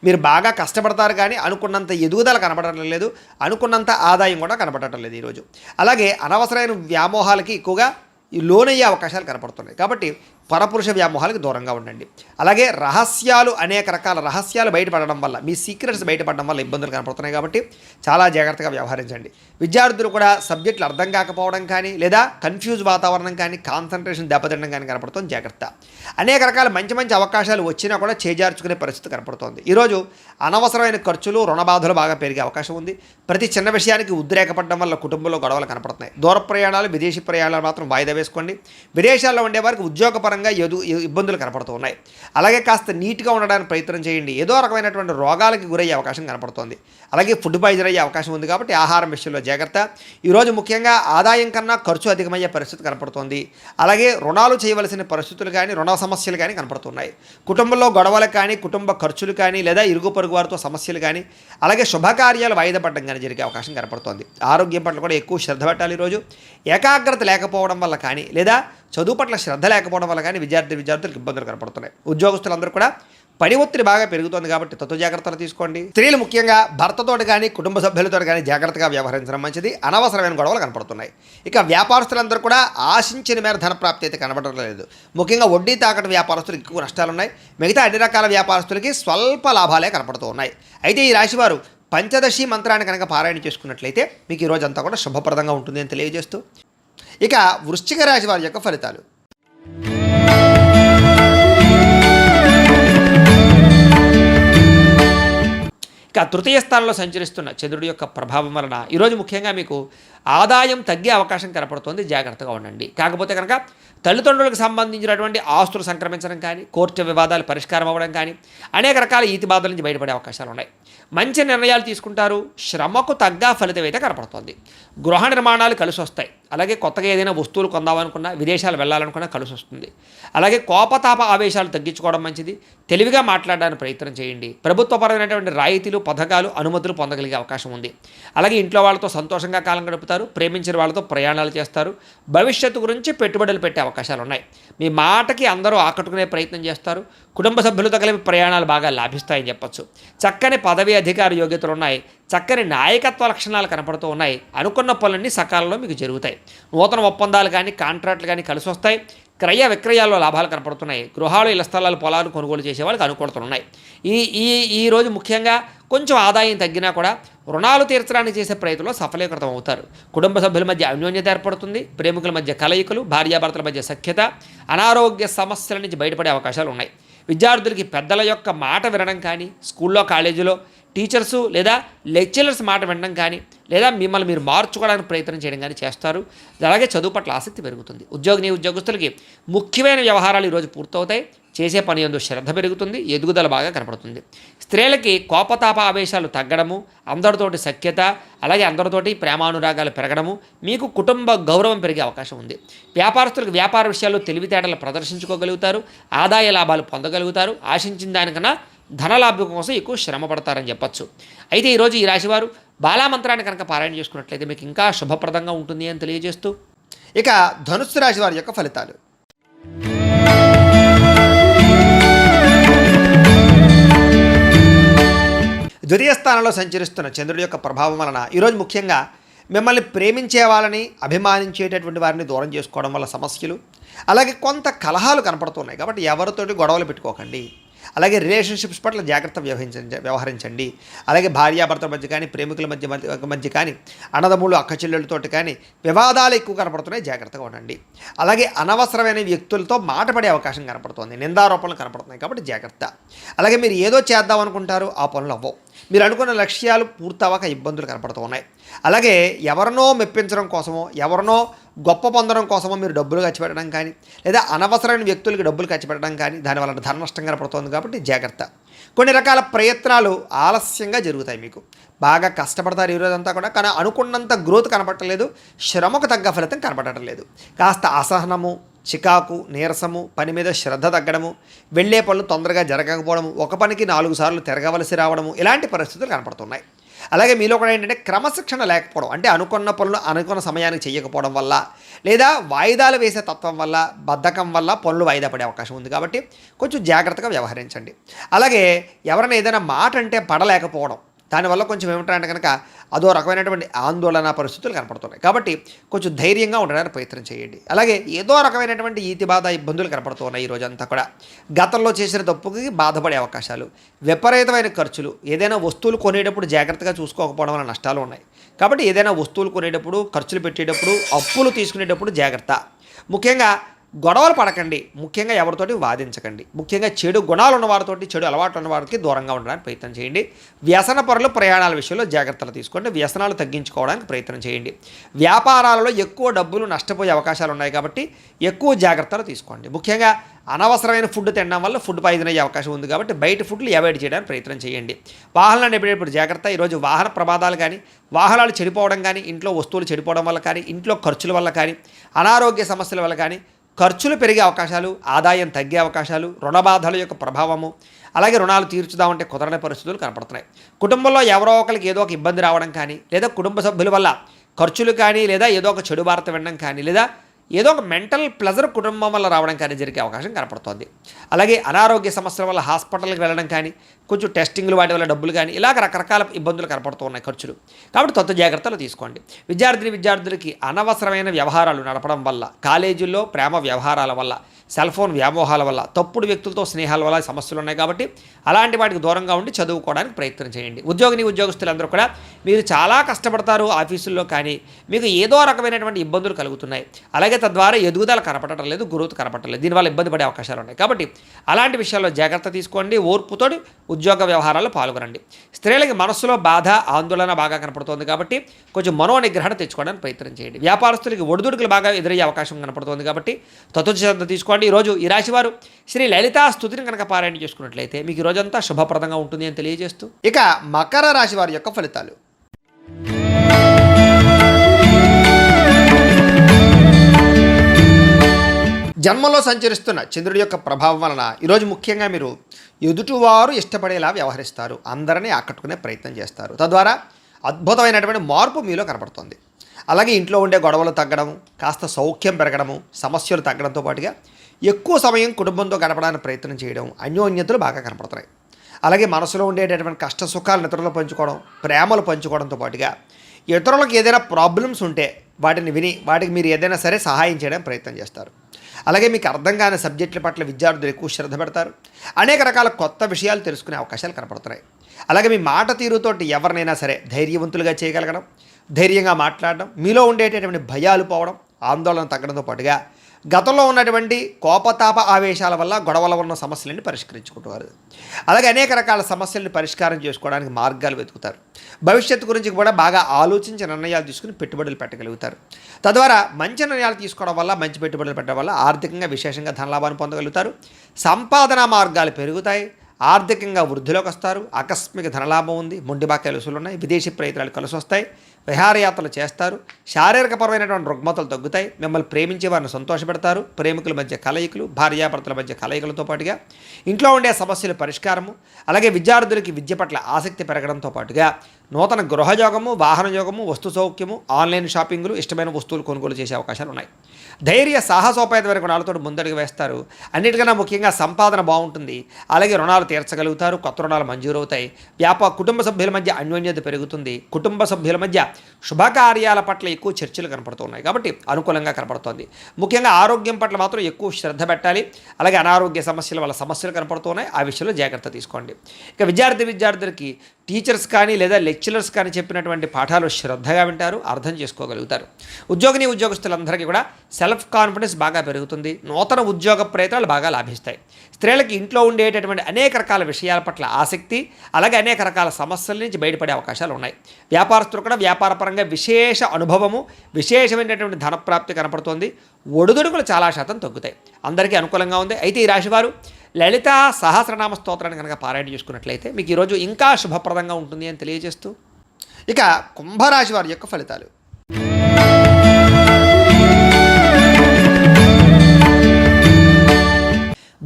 మీరు బాగా కష్టపడతారు కానీ అనుకున్నంత ఎదుగుదల కనపడటం లేదు, అనుకున్నంత ఆదాయం కూడా కనపడటం లేదు ఈరోజు. అలాగే అనవసరమైన వ్యామోహాలకి ఎక్కువగా లోనయ్యే అవకాశాలు కనపడుతున్నాయి. కాబట్టి పరపురుష వ్యామోహాలకు దూరంగా ఉండండి. అలాగే అనేక రకాల రహస్యాలు బయటపడడం వల్ల, మీ సీక్రెట్స్ బయటపడడం వల్ల ఇబ్బందులు కనపడుతున్నాయి. కాబట్టి చాలా జాగ్రత్తగా వ్యవహరించండి. విద్యార్థులు కూడా సబ్జెక్టులు అర్థం కాకపోవడం కానీ, లేదా కన్ఫ్యూజ్ వాతావరణం కానీ, కాన్సన్ట్రేషన్ దెబ్బతినడం కానీ కనపడుతుంది. జాగ్రత్త. అనేక రకాల మంచి అవకాశాలు వచ్చినా కూడా చేజార్చుకునే పరిస్థితి కనపడుతోంది. ఈరోజు అనవసరమైన ఖర్చులు, రుణబాధలు బాగా పెరిగే అవకాశం ఉంది. ప్రతి చిన్న విషయానికి ఉద్రేకపడడం వల్ల కుటుంబంలో గొడవలు కనపడుతున్నాయి. దూర ప్రయాణాలు, విదేశీ ప్రయాణాలు మాత్రం వాయిదా వేసుకోండి. విదేశాల్లో ఉండే వారికి ఉద్యోగపరంగా ఇబ్బందులు కనపడుతూ ఉన్నాయి. అలాగే కాస్త నీట్గా ఉండడానికి ప్రయత్నం చేయండి. ఏదో రకమైనటువంటి రోగాలకి గురయ్యే అవకాశం కనపడుతోంది. అలాగే ఫుడ్ పాయిజన్ అయ్యే అవకాశం ఉంది. కాబట్టి ఆహారం విషయంలో జాగ్రత్త. ఈరోజు ముఖ్యంగా ఆదాయం కన్నా ఖర్చు అధికమయ్యే పరిస్థితి కనపడుతోంది. అలాగే రుణాలు చేయవలసిన పరిస్థితులు కానీ, రుణ సమస్యలు కానీ కనపడుతున్నాయి. కుటుంబంలో గొడవలు కానీ, కుటుంబ ఖర్చులు కానీ, లేదా ఇరుగు పొరుగు వారితో సమస్యలు కానీ, అలాగే శుభకార్యాలు వాయిదా పడడం కానీ జరిగే అవకాశం కనపడుతోంది. ఆరోగ్యం పట్ల కూడా ఎక్కువ శ్రద్ధ పెట్టాలి. ఈరోజు ఏకాగ్రత లేకపోవడం వల్ల కానీ, లేదా చదువు పట్ల శ్రద్ధ లేకపోవడం వల్ల కానీ విద్యార్థులకు ఇబ్బందులు కనపడుతున్నాయి. ఉద్యోగస్తులందరూ కూడా పని ఒత్తిడి బాగా పెరుగుతోంది. కాబట్టి తత్వ జాగ్రత్తలు తీసుకోండి. స్త్రీలు ముఖ్యంగా భర్తతోటి కానీ, కుటుంబ సభ్యులతో కానీ జాగ్రత్తగా వ్యవహరించడం మంచిది. అనవసరమైన గొడవలు కనపడుతున్నాయి. ఇక వ్యాపారస్తులందరూ కూడా ఆశించిన మేర ధన ప్రాప్తి అయితే కనబడడం లేదు. ముఖ్యంగా వడ్డీ తాకట్టు వ్యాపారస్తులకు ఎక్కువ నష్టాలు ఉన్నాయి. మిగతా అన్ని రకాల వ్యాపారస్తులకి స్వల్ప లాభాలే కనపడుతూ ఉన్నాయి. అయితే ఈ రాశివారు పంచదశి మంత్రాన్ని కనుక పారాయణ చేసుకున్నట్లయితే మీకు ఈ రోజంతా కూడా శుభప్రదంగా ఉంటుంది అని తెలియజేస్తూ, ఇక వృశ్చిక రాశి వారి యొక్క ఫలితాలు. ఇక తృతీయ స్థానంలో సంచరిస్తున్న చంద్రుడి యొక్క ప్రభావం వలన ఈరోజు ముఖ్యంగా మీకు ఆదాయం తగ్గే అవకాశం కనపడుతుంది, జాగ్రత్తగా ఉండండి. కాకపోతే కనుక తల్లిదండ్రులకు సంబంధించినటువంటి ఆస్తులు సంక్రమించడం కానీ, కోర్టు వివాదాలు పరిష్కారం అవ్వడం కానీ, అనేక రకాల ఈతి బాధల నుంచి బయటపడే అవకాశాలు ఉన్నాయి. మంచి నిర్ణయాలు తీసుకుంటారు, శ్రమకు తగ్గ ఫలితం అయితే కనపడుతుంది. గృహ నిర్మాణాలు కలిసి వస్తాయి. అలాగే కొత్తగా ఏదైనా వస్తువులు కొందామనుకున్నా, విదేశాలు వెళ్ళాలనుకున్నా కలిసి వస్తుంది. అలాగే కోపతాప ఆవేశాలు తగ్గించుకోవడం మంచిది. తెలివిగా మాట్లాడడానికి ప్రయత్నం చేయండి. ప్రభుత్వపరమైనటువంటి రాయితీలు, పథకాలు, అనుమతులు పొందగలిగే అవకాశం ఉంది. అలాగే ఇంట్లో వాళ్ళతో సంతోషంగా కాలం గడుపుతారు, ప్రేమించిన వాళ్ళతో ప్రయాణాలు చేస్తారు. భవిష్యత్తు గురించి పెట్టుబడులు పెట్టే అవకాశాలు ఉన్నాయి. మీ మాటకి అందరూ ఆకట్టుకునే ప్రయత్నం చేస్తారు. కుటుంబ సభ్యులతో కలిపి ప్రయాణాలు బాగా లాభిస్తాయని చెప్పచ్చు. చక్కని పదవి అధికార యోగ్యతలు ఉన్నాయి. చక్కని నాయకత్వ లక్షణాలు కనపడుతూ ఉన్నాయి. అనుకున్న పనులన్నీ సకాలంలో మీకు జరుగుతాయి. నూతన ఒప్పందాలు కానీ, కాంట్రాక్టులు కానీ కలిసి వస్తాయి. క్రయ విక్రయాల్లో లాభాలు కనపడుతున్నాయి. గృహాలు, ఇళ్ల స్థలాలు, పొలాలు కొనుగోలు చేసే వాళ్ళకి అనుకూలతలున్నాయి. ఈరోజు ముఖ్యంగా కొంచెం ఆదాయం తగ్గినా కూడా రుణాలు తీర్చడానికి చేసే ప్రయత్నంలో సఫలీకృతం అవుతారు. కుటుంబ సభ్యుల మధ్య అన్యోన్యత ఏర్పడుతుంది. ప్రేమికుల మధ్య కలయికలు, భార్యాభర్తల మధ్య సఖ్యత, అనారోగ్య సమస్యల నుంచి బయటపడే అవకాశాలు ఉన్నాయి. విద్యార్థులకి పెద్దల యొక్క మాట వినడం కానీ, స్కూల్లో, కాలేజీలో టీచర్సు లేదా లెక్చరర్స్ మాట వినడం కానీ, లేదా మిమ్మల్ని మీరు మార్చుకోవడానికి ప్రయత్నం చేయడం కానీ చేస్తారు. అలాగే చదువు పట్ల ఆసక్తి పెరుగుతుంది. ఉద్యోగస్తులకి ముఖ్యమైన వ్యవహారాలు ఈరోజు పూర్తవుతాయి. చేసే పని యందు శ్రద్ధ పెరుగుతుంది. ఎదుగుదల బాగా కనపడుతుంది. స్త్రీలకి కోపతాప ఆవేశాలు తగ్గడము, అందరితోటి సఖ్యత, అలాగే అందరితోటి ప్రేమానురాగాలు పెరగడము, మీకు కుటుంబ గౌరవం పెరిగే అవకాశం ఉంది. వ్యాపారస్తులకు వ్యాపార విషయాల్లో తెలివితేటలు ప్రదర్శించుకోగలుగుతారు. ఆదాయ లాభాలు పొందగలుగుతారు. ఆశించిన దానికన్నా ధనలాభం కోసం ఎక్కువ శ్రమ పడతారని చెప్పచ్చు. అయితే ఈరోజు ఈ రాశివారు బాలామంత్రాన్ని కనుక పారాయణ చేసుకున్నట్లయితే మీకు ఇంకా శుభప్రదంగా ఉంటుంది అని తెలియజేస్తూ, ఇక ధనుస్సు రాశి వారి యొక్క ఫలితాలు. ద్వితీయ స్థానంలో సంచరిస్తున్న చంద్రుడి యొక్క ప్రభావం వలన ఈరోజు ముఖ్యంగా మిమ్మల్ని ప్రేమించే వాళ్ళని, అభిమానించేటటువంటి వారిని దూరం చేసుకోవడం వల్ల సమస్యలు, అలాగే కొంత కలహాలు కనపడుతున్నాయి. కాబట్టి ఎవరితోటి గొడవలు పెట్టుకోకండి. అలాగే రిలేషన్షిప్స్ పట్ల జాగ్రత్త వ్యవహరించండి. అలాగే భార్యాభర్తల మధ్య కానీ, ప్రేమికుల మధ్య కానీ, అన్నదమ్ములు, అక్క చెల్లెళ్ళతోటి కానీ వివాదాలు ఎక్కువ కనపడుతున్నాయి, జాగ్రత్తగా ఉండండి. అలాగే అనవసరమైన వ్యక్తులతో మాట పడే అవకాశం కనపడుతుంది. నిందారోపణలు కనపడుతున్నాయి, కాబట్టి జాగ్రత్త. అలాగే మీరు ఏదో చేద్దాం అనుకుంటారు, ఆ పనులు అవ్వవు. మీరు అనుకున్న లక్ష్యాలు పూర్తవక ఇబ్బందులు కనపడుతూ ఉన్నాయి. అలాగే ఎవరినో మెప్పించడం కోసమో, ఎవరినో గొప్ప పొందడం కోసమో మీరు డబ్బులు ఖర్చు పెట్టడం కానీ, లేదా అనవసరమైన వ్యక్తులకి డబ్బులు ఖర్చు పెట్టడం కానీ, దానివల్ల ధన నష్టం కనపడుతుంది. కాబట్టి జాగ్రత్త. కొన్ని రకాల ప్రయత్నాలు ఆలస్యంగా జరుగుతాయి. మీకు బాగా కష్టపడతారు ఈరోజంతా కూడా, కానీ అనుకున్నంత గ్రోత్ కనపడలేదు. శ్రమకు తగ్గ ఫలితం కనపడటం లేదు. కాస్త అసహనము, చికాకు, నీరసము, పని మీద శ్రద్ధ తగ్గడము, వెళ్ళే పనులు తొందరగా జరగకపోవడము, ఒక పనికి 4 సార్లు తిరగవలసి రావడము, ఇలాంటి పరిస్థితులు కనపడుతున్నాయి. అలాగే మీలో కూడా ఏంటంటే క్రమశిక్షణ లేకపోవడం, అంటే అనుకున్న పనులు అనుకున్న సమయానికి చేయకపోవడం వల్ల, లేదా వాయిదాలు వేసే తత్వం వల్ల, బద్ధకం వల్ల పనులు వాయిదా పడే అవకాశం ఉంది. కాబట్టి కొంచెం జాగ్రత్తగా వ్యవహరించండి. అలాగే ఎవరైనా ఏదైనా మాట అంటే పడలేకపోవడం, దానివల్ల కొంచెం ఏమిటంటే కనుక అదో రకమైనటువంటి ఆందోళన పరిస్థితులు కనపడుతున్నాయి. కాబట్టి కొంచెం ధైర్యంగా ఉండడానికి ప్రయత్నం చేయండి. అలాగే ఏదో రకమైనటువంటి ఈతి బాధ, ఇబ్బందులు కనపడుతున్నాయి ఈ రోజంతా కూడా. గతంలో చేసిన తప్పుకి బాధపడే అవకాశాలు, విపరీతమైన ఖర్చులు, ఏదైనా వస్తువులు కొనేటప్పుడు జాగ్రత్తగా చూసుకోకపోవడం వల్ల నష్టాలు ఉన్నాయి. కాబట్టి ఏదైనా వస్తువులు కొనేటప్పుడు, ఖర్చులు పెట్టేటప్పుడు, అప్పులు తీసుకునేటప్పుడు జాగ్రత్త. ముఖ్యంగా గొడవలు పడకండి. ముఖ్యంగా ఎవరితోటి వాదించకండి. ముఖ్యంగా చెడు గుణాలు ఉన్నవారితోటి, చెడు అలవాట్లు ఉన్నవారికి దూరంగా ఉండడానికి ప్రయత్నం చేయండి. వ్యసన పరులు ప్రయాణాల విషయంలో జాగ్రత్తలు తీసుకోండి. వ్యసనాలు తగ్గించుకోవడానికి ప్రయత్నం చేయండి. వ్యాపారాలలో ఎక్కువ డబ్బులు నష్టపోయే అవకాశాలు ఉన్నాయి, కాబట్టి ఎక్కువ జాగ్రత్తలు తీసుకోండి. ముఖ్యంగా అనవసరమైన ఫుడ్ తినడం వల్ల ఫుడ్ పాయిజన్ అయ్యే అవకాశం ఉంది. కాబట్టి బయట ఫుడ్లు అవాయిడ్ చేయడానికి ప్రయత్నం చేయండి. వాహనాలు నడిపేటప్పుడు జాగ్రత్త. ఈరోజు వాహన ప్రమాదాలు కానీ, వాహనాలు చెడిపోవడం కానీ, ఇంట్లో వస్తువులు చెడిపోవడం వల్ల కానీ, ఇంట్లో ఖర్చుల వల్ల కానీ, అనారోగ్య సమస్యల వల్ల కానీ ఖర్చులు పెరిగే అవకాశాలు, ఆదాయం తగ్గే అవకాశాలు, రుణబాధల యొక్క ప్రభావము, అలాగే రుణాలు తీర్చుదామంటే కుదరని పరిస్థితులు కనపడుతున్నాయి. కుటుంబంలో ఎవరో ఒకరికి ఏదో ఒక ఇబ్బంది రావడం కానీ, లేదా కుటుంబ సభ్యుల వల్ల ఖర్చులు కానీ, లేదా ఏదో ఒక చెడు వార్త వినడం కానీ, లేదా ఏదో ఒక మెంటల్ ప్లెజర్ కుటుంబం వల్ల రావడం కానీ జరిగే అవకాశం కనపడుతోంది. అలాగే అనారోగ్య సమస్యల వల్ల హాస్పిటల్కి వెళ్ళడం కానీ, కొంచెం టెస్టింగ్లు వాటి వల్ల డబ్బులు కానీ, ఇలాగ రకరకాల ఇబ్బందులు కనపడుతూ ఉన్నాయి, ఖర్చులు. కాబట్టి కొత్త జాగ్రత్తలు తీసుకోండి. విద్యార్థులకి అనవసరమైన వ్యవహారాలు నడపడం వల్ల, కాలేజీల్లో ప్రేమ వ్యవహారాల వల్ల, సెల్ ఫోన్ వ్యామోహాల వల్ల, తప్పుడు వ్యక్తులతో స్నేహాల వల్ల సమస్యలు ఉన్నాయి కాబట్టి అలాంటి వాటికి దూరంగా ఉండి చదువుకోవడానికి ప్రయత్నం చేయండి. ఉద్యోగస్తులందరూ కూడా మీరు చాలా కష్టపడతారు ఆఫీసుల్లో, కానీ మీకు ఏదో రకమైనటువంటి ఇబ్బందులు కలుగుతున్నాయి. అలాగే తద్వారా ఎదుగుదల కనపడటం లేదు, గ్రోత్ కనపడటం లేదు. దీనివల్ల ఇబ్బంది పడే అవకాశాలు ఉన్నాయి. కాబట్టి అలాంటి విషయాల్లో జాగ్రత్త తీసుకోండి. ఓర్పుతోటి ఉద్యోగ వ్యవహారాల్లో పాల్గొనండి. స్త్రీలకి మనస్సులో బాధ, ఆందోళన బాగా కనపడుతోంది కాబట్టి కొంచెం మనోనిగ్రహణ తెచ్చుకోవడానికి ప్రయత్నం చేయండి. వ్యాపారస్తులకి ఒడిదుడుకులు బాగా ఎదురయ్యే అవకాశం కనపడుతోంది కాబట్టి తతుశ్రద్ధ తీసుకోండి. ఈరోజు ఈ రాశివారు శ్రీ లలితా స్తుతిని కనుక పారాయణ చేసుకున్నట్లయితే మీకు ఈ రోజంతా శుభప్రదంగా ఉంటుంది అని తెలియజేస్తూ, ఇక మకర రాశి వారి యొక్క ఫలితాలు. జన్మలో సంచరిస్తున్న చంద్రుడి యొక్క ప్రభావం వలన ఈరోజు ముఖ్యంగా మీరు ఎదుటివారు ఇష్టపడేలా వ్యవహరిస్తారు. అందరినీ ఆకట్టుకునే ప్రయత్నం చేస్తారు. తద్వారా అద్భుతమైనటువంటి మార్పు మీలో కనపడుతుంది. అలాగే ఇంట్లో ఉండే గొడవలు తగ్గడం, కాస్త సౌఖ్యం పెరగడము, సమస్యలు తగ్గడంతో పాటుగా ఎక్కువ సమయం కుటుంబంతో గడపడానికి ప్రయత్నం చేయడం, అన్యోన్యతలు బాగా కనపడుతున్నాయి. అలాగే మనసులో ఉండేటటువంటి కష్ట సుఖాలను ఇతరులు పంచుకోవడం, ప్రేమలు పంచుకోవడంతో పాటుగా ఇతరులకు ఏదైనా ప్రాబ్లమ్స్ ఉంటే వాటిని విని వాటికి మీరు ఏదైనా సరే సహాయం చేయడానికి ప్రయత్నం చేస్తారు. అలాగే మీకు అర్థం కాని సబ్జెక్టుల పట్ల విద్యార్థులు ఎక్కువ శ్రద్ధ పెడతారు. అనేక రకాల కొత్త విషయాలు తెలుసుకునే అవకాశాలు కనపడుతున్నాయి. అలాగే మీ మాట తీరుతోటి ఎవరినైనా సరే ధైర్యవంతులుగా చేయగలగడం, ధైర్యంగా మాట్లాడడం, మీలో ఉండేటటువంటి భయాలు పోవడం, ఆందోళన తగ్గడంతో పాటుగా గతంలో ఉన్నటువంటి కోపతాప ఆవేశాల వల్ల గొడవల ఉన్న సమస్యలన్నీ పరిష్కరించుకుంటారు. అలాగే అనేక రకాల సమస్యలను పరిష్కారం చేసుకోవడానికి మార్గాలు వెతుకుతారు. భవిష్యత్తు గురించి కూడా బాగా ఆలోచించి నిర్ణయాలు తీసుకుని పెట్టుబడులు పెట్టగలుగుతారు. తద్వారా మంచి నిర్ణయాలు తీసుకోవడం వల్ల, మంచి పెట్టుబడులు పెట్టడం వల్ల ఆర్థికంగా విశేషంగా ధనలాభాన్ని పొందగలుగుతారు. సంపాదన మార్గాలు పెరుగుతాయి. ఆర్థికంగా వృద్ధిలోకి వస్తారు. ఆకస్మిక ధనలాభం ఉంది. మొండి బాక్యాలు వసూలు ఉన్నాయి. విదేశీ ప్రయత్నాలు కలిసి వస్తాయి. విహారయాత్రలు చేస్తారు. శారీరకపరమైనటువంటి రుగ్మతలు తగ్గుతాయి. మిమ్మల్ని ప్రేమించే వారిని సంతోషపెడతారు. ప్రేమికుల మధ్య కలయికలు, భార్యాభర్తల మధ్య కలయికలతో పాటుగా ఇంట్లో ఉండే సమస్యల పరిష్కారము, అలాగే విద్యార్థులకి విద్య పట్ల ఆసక్తి పెరగడంతో పాటుగా నూతన గృహయోగము, వాహన యోగము, వస్తు సౌఖ్యము, ఆన్లైన్ షాపింగ్లు, ఇష్టమైన వస్తువులు కొనుగోలు చేసే అవకాశాలు ఉన్నాయి. ధైర్య సాహసోపేతమైన గుణాలతో ముందడుగు వేస్తారు. అన్నిటికన్నా ముఖ్యంగా సంపాదన బాగుంటుంది. అలాగే రుణాలు తీర్చగలుగుతారు. కొత్త రుణాలు మంజూరవుతాయి. కుటుంబ సభ్యుల మధ్య అన్యోన్యత పెరుగుతుంది. కుటుంబ సభ్యుల మధ్య శుభకార్యాల పట్ల ఎక్కువ చర్చలు కనపడుతున్నాయి కాబట్టి అనుకూలంగా కనపడుతోంది. ముఖ్యంగా ఆరోగ్యం పట్ల మాత్రం ఎక్కువ శ్రద్ధ పెట్టాలి. అలాగే అనారోగ్య సమస్యల వల్ల సమస్యలు కనపడుతున్నాయి. ఆ విషయంలో జాగ్రత్త తీసుకోండి. ఇక విద్యార్థులకి టీచర్స్ కానీ లేదా లెక్చరర్స్ కానీ చెప్పినటువంటి పాఠాలు శ్రద్ధగా వింటారు, అర్థం చేసుకోగలుగుతారు. ఉద్యోగస్తులందరికీ కూడా సెల్ఫ్ కాన్ఫిడెన్స్ బాగా పెరుగుతుంది. నూతన ఉద్యోగ ప్రయత్నాలు బాగా లాభిస్తాయి. స్త్రీలకి ఇంట్లో ఉండేటటువంటి అనేక రకాల విషయాల పట్ల ఆసక్తి, అలాగే అనేక రకాల సమస్యల నుంచి బయటపడే అవకాశాలు ఉన్నాయి. వ్యాపారస్తులు కూడా వ్యాపారపరంగా విశేష అనుభవము, విశేషమైనటువంటి ధనప్రాప్తి కనపడుతోంది. ఒడిదుడుకులు చాలా శాతం తగ్గుతాయి. అందరికీ అనుకూలంగా ఉంది. అయితే ఈ రాశివారు లలితా సహస్రనామ స్తోత్రాన్ని కనుక పారాయణ చేసుకున్నట్లయితే మీకు ఈరోజు ఇంకా శుభప్రదంగా ఉంటుంది అని తెలియజేస్తూ, ఇక కుంభరాశి వారి యొక్క ఫలితాలు.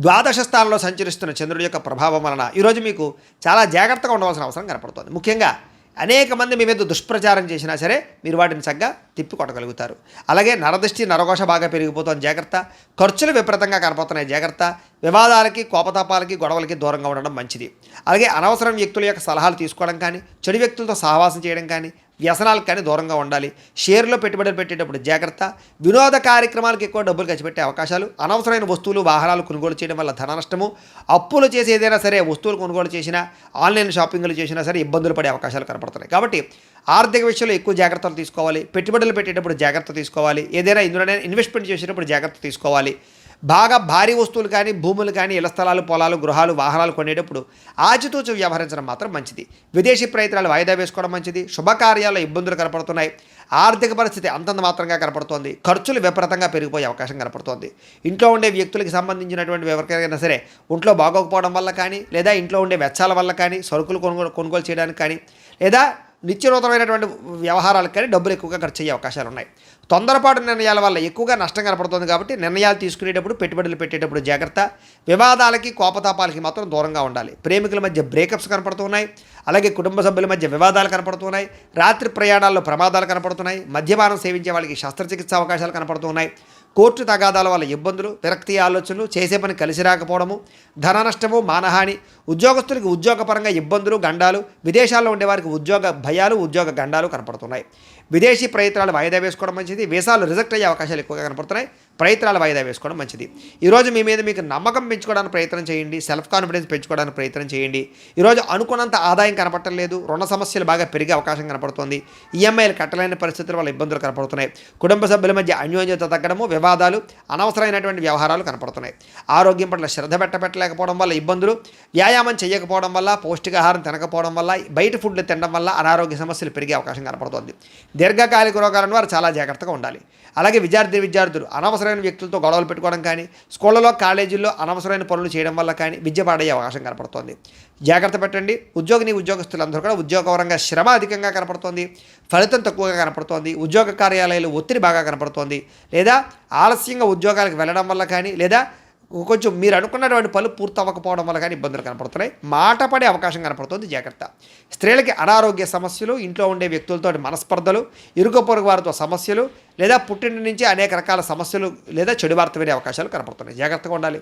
ద్వాదశ స్థానంలో సంచరిస్తున్న చంద్రుడి యొక్క ప్రభావం వలన ఈరోజు మీకు చాలా జాగ్రత్తగా ఉండవలసిన అవసరం కనపడుతుంది. ముఖ్యంగా అనేక మంది మీ మీద దుష్ప్రచారం చేసినా సరే మీరు వాటిని చక్కగా తిప్పి కొట్టగలుగుతారు. అలాగే నరదృష్టి, నరఘోష బాగా పెరిగిపోతుంది. జాగ్రత్త. ఖర్చులు విపరీతంగా కనపడుతున్నాయి. జాగ్రత్త. వివాదాలకి, కోపతాపాలకి, గొడవలకి దూరంగా ఉండడం మంచిది. అలాగే అనవసరం వ్యక్తుల యొక్క సలహాలు తీసుకోవడం కానీ, చెడు వ్యక్తులతో సహవాసం చేయడం కానీ, వ్యసనాలకు కానీ దూరంగా ఉండాలి. షేర్లో పెట్టుబడులు పెట్టేటప్పుడు జాగ్రత్త. వినోద కార్యక్రమాలకు ఎక్కువ డబ్బులు ఖర్చు పెట్టే అవకాశాలు, అనవసరమైన వస్తువులు, వాహనాలు కొనుగోలు చేయడం వల్ల ధన నష్టము, అప్పులు చేసి ఏదైనా సరే వస్తువులు కొనుగోలు చేసినా, ఆన్లైన్ షాపింగ్లు చేసినా సరే ఇబ్బందులు పడే అవకాశాలు కనపడుతున్నాయి. కాబట్టి ఆర్థిక విషయంలో ఎక్కువ జాగ్రత్తలు తీసుకోవాలి. పెట్టుబడులు పెట్టేటప్పుడు జాగ్రత్త తీసుకోవాలి. ఏదైనా ఇందులోనే ఇన్వెస్ట్మెంట్ చేసేటప్పుడు జాగ్రత్త తీసుకోవాలి. బాగా భారీ వస్తువులు కానీ, భూములు కానీ, ఇళ్ల స్థలాలు, పొలాలు, గృహాలు, వాహనాలు కొనేటప్పుడు ఆచితూచి వ్యవహరించడం మాత్రం మంచిది. విదేశీ ప్రయత్నాలు వాయిదా వేసుకోవడం మంచిది. శుభకార్యాల్లో ఇబ్బందులు కనపడుతున్నాయి. ఆర్థిక పరిస్థితి అంతంత మాత్రంగా కనపడుతోంది. ఖర్చులు విపరీతంగా పెరిగిపోయే అవకాశం కనపడుతోంది. ఇంట్లో ఉండే వ్యక్తులకి సంబంధించినటువంటి ఎవరికైనా సరే ఒంట్లో బాగోకపోవడం వల్ల కానీ, లేదా ఇంట్లో ఉండే వెచ్చాల వల్ల కానీ, సరుకులు కొనుగోలు చేయడానికి కానీ, లేదా నిత్యనూతనమైనటువంటి వ్యవహారాలకు కానీ డబ్బులు ఎక్కువగా ఖర్చు అయ్యే అవకాశాలు ఉన్నాయి. తొందరపాటు నిర్ణయాల వల్ల ఎక్కువగా నష్టం కనపడుతుంది కాబట్టి నిర్ణయాలు తీసుకునేటప్పుడు, పెట్టుబడులు పెట్టేటప్పుడు జాగ్రత్త. వివాదాలకి, కోపతాపాలకి మాత్రం దూరంగా ఉండాలి. ప్రేమికుల మధ్య బ్రేకప్స్ కనపడుతున్నాయి. అలాగే కుటుంబ సభ్యుల మధ్య వివాదాలు కనపడుతున్నాయి. రాత్రి ప్రయాణాల్లో ప్రమాదాలు కనపడుతున్నాయి. మద్యపానం సేవించే వాళ్ళకి శస్త్రచికిత్స అవకాశాలు కనపడుతున్నాయి. కోర్టు తగాదాల వల్ల ఇబ్బందులు, విరక్తి ఆలోచనలు, చేసే పని కలిసి రాకపోవడము, ధన నష్టము, మానహాని, ఉద్యోగస్తులకి ఉద్యోగపరంగా ఇబ్బందులు, గండాలు, విదేశాల్లో ఉండేవారికి ఉద్యోగ భయాలు, ఉద్యోగ గండాలు కనపడుతున్నాయి. విదేశీ ప్రయత్నాలు వాయిదా వేసుకోవడం మంచిది. వీసాలు రిజెక్ట్ అయ్యే అవకాశాలు ఎక్కువగా కనపడుతున్నాయి. ప్రయత్నాలు వాయిదా వేసుకోవడం మంచిది. ఈరోజు మీ మీద మీకు నమ్మకం పెంచుకోవడానికి ప్రయత్నం చేయండి. సెల్ఫ్ కాన్ఫిడెన్స్ పెంచుకోవడానికి ప్రయత్నం చేయండి. ఈరోజు అనుకున్నంత ఆదాయం కనపడటం లేదు. రుణ సమస్యలు బాగా పెరిగే అవకాశం కనపడుతుంది. ఈఎంఐలు కట్టలేని పరిస్థితుల వల్ల ఇబ్బందులు కనపడుతున్నాయి. కుటుంబ సభ్యుల మధ్య అన్యోన్యత తగ్గడము, వివాదాలు, అనవసరమైనటువంటి వ్యవహారాలు కనపడుతున్నాయి. ఆరోగ్యం పట్ల శ్రద్ధ పెట్టలేకపోవడం వల్ల ఇబ్బందులు, వ్యాయామం చేయకపోవడం వల్ల, పౌష్టికాహారం తినకపోవడం వల్ల, బయట ఫుడ్లు తినడం వల్ల అనారోగ్య సమస్యలు పెరిగే అవకాశం కనపడుతుంది. దీర్ఘకాలిక రోగాలను వారు చాలా జాగ్రత్తగా ఉండాలి. అలాగే విద్యార్థులు అనవసరమైన వ్యక్తులతో గొడవలు పెట్టుకోవడం కానీ, స్కూళ్ళలో కాలేజీల్లో అనవసరమైన పనులు చేయడం వల్ల కానీ విద్య పాడయ్యే అవకాశం కనపడుతోంది. జాగ్రత్త పెట్టండి. ఉద్యోగస్తులందరూ కూడా ఉద్యోగపరంగా శ్రమ అధికంగా కనపడుతోంది. ఫలితం తక్కువగా కనపడుతోంది. ఉద్యోగ కార్యాలయాలు ఒత్తిడి బాగా కనపడుతోంది. లేదా ఆలస్యంగా ఉద్యోగాలకు వెళ్ళడం వల్ల కానీ, లేదా కొంచెం మీరు అనుకున్నటువంటి పనులు పూర్తి అవ్వకపోవడం వల్ల కానీ ఇబ్బందులు కనపడుతున్నాయి. మాట పడే అవకాశం కనపడుతుంది. జాగ్రత్త. స్త్రీలకి అనారోగ్య సమస్యలు, ఇంట్లో ఉండే వ్యక్తులతో మనస్పర్ధలు, ఇరుగు పొరుగు వారితో సమస్యలు, లేదా పుట్టింటి నుంచి అనేక రకాల సమస్యలు లేదా చెడు వార్త వినే అవకాశాలు కనపడుతున్నాయి. జాగ్రత్తగా ఉండాలి.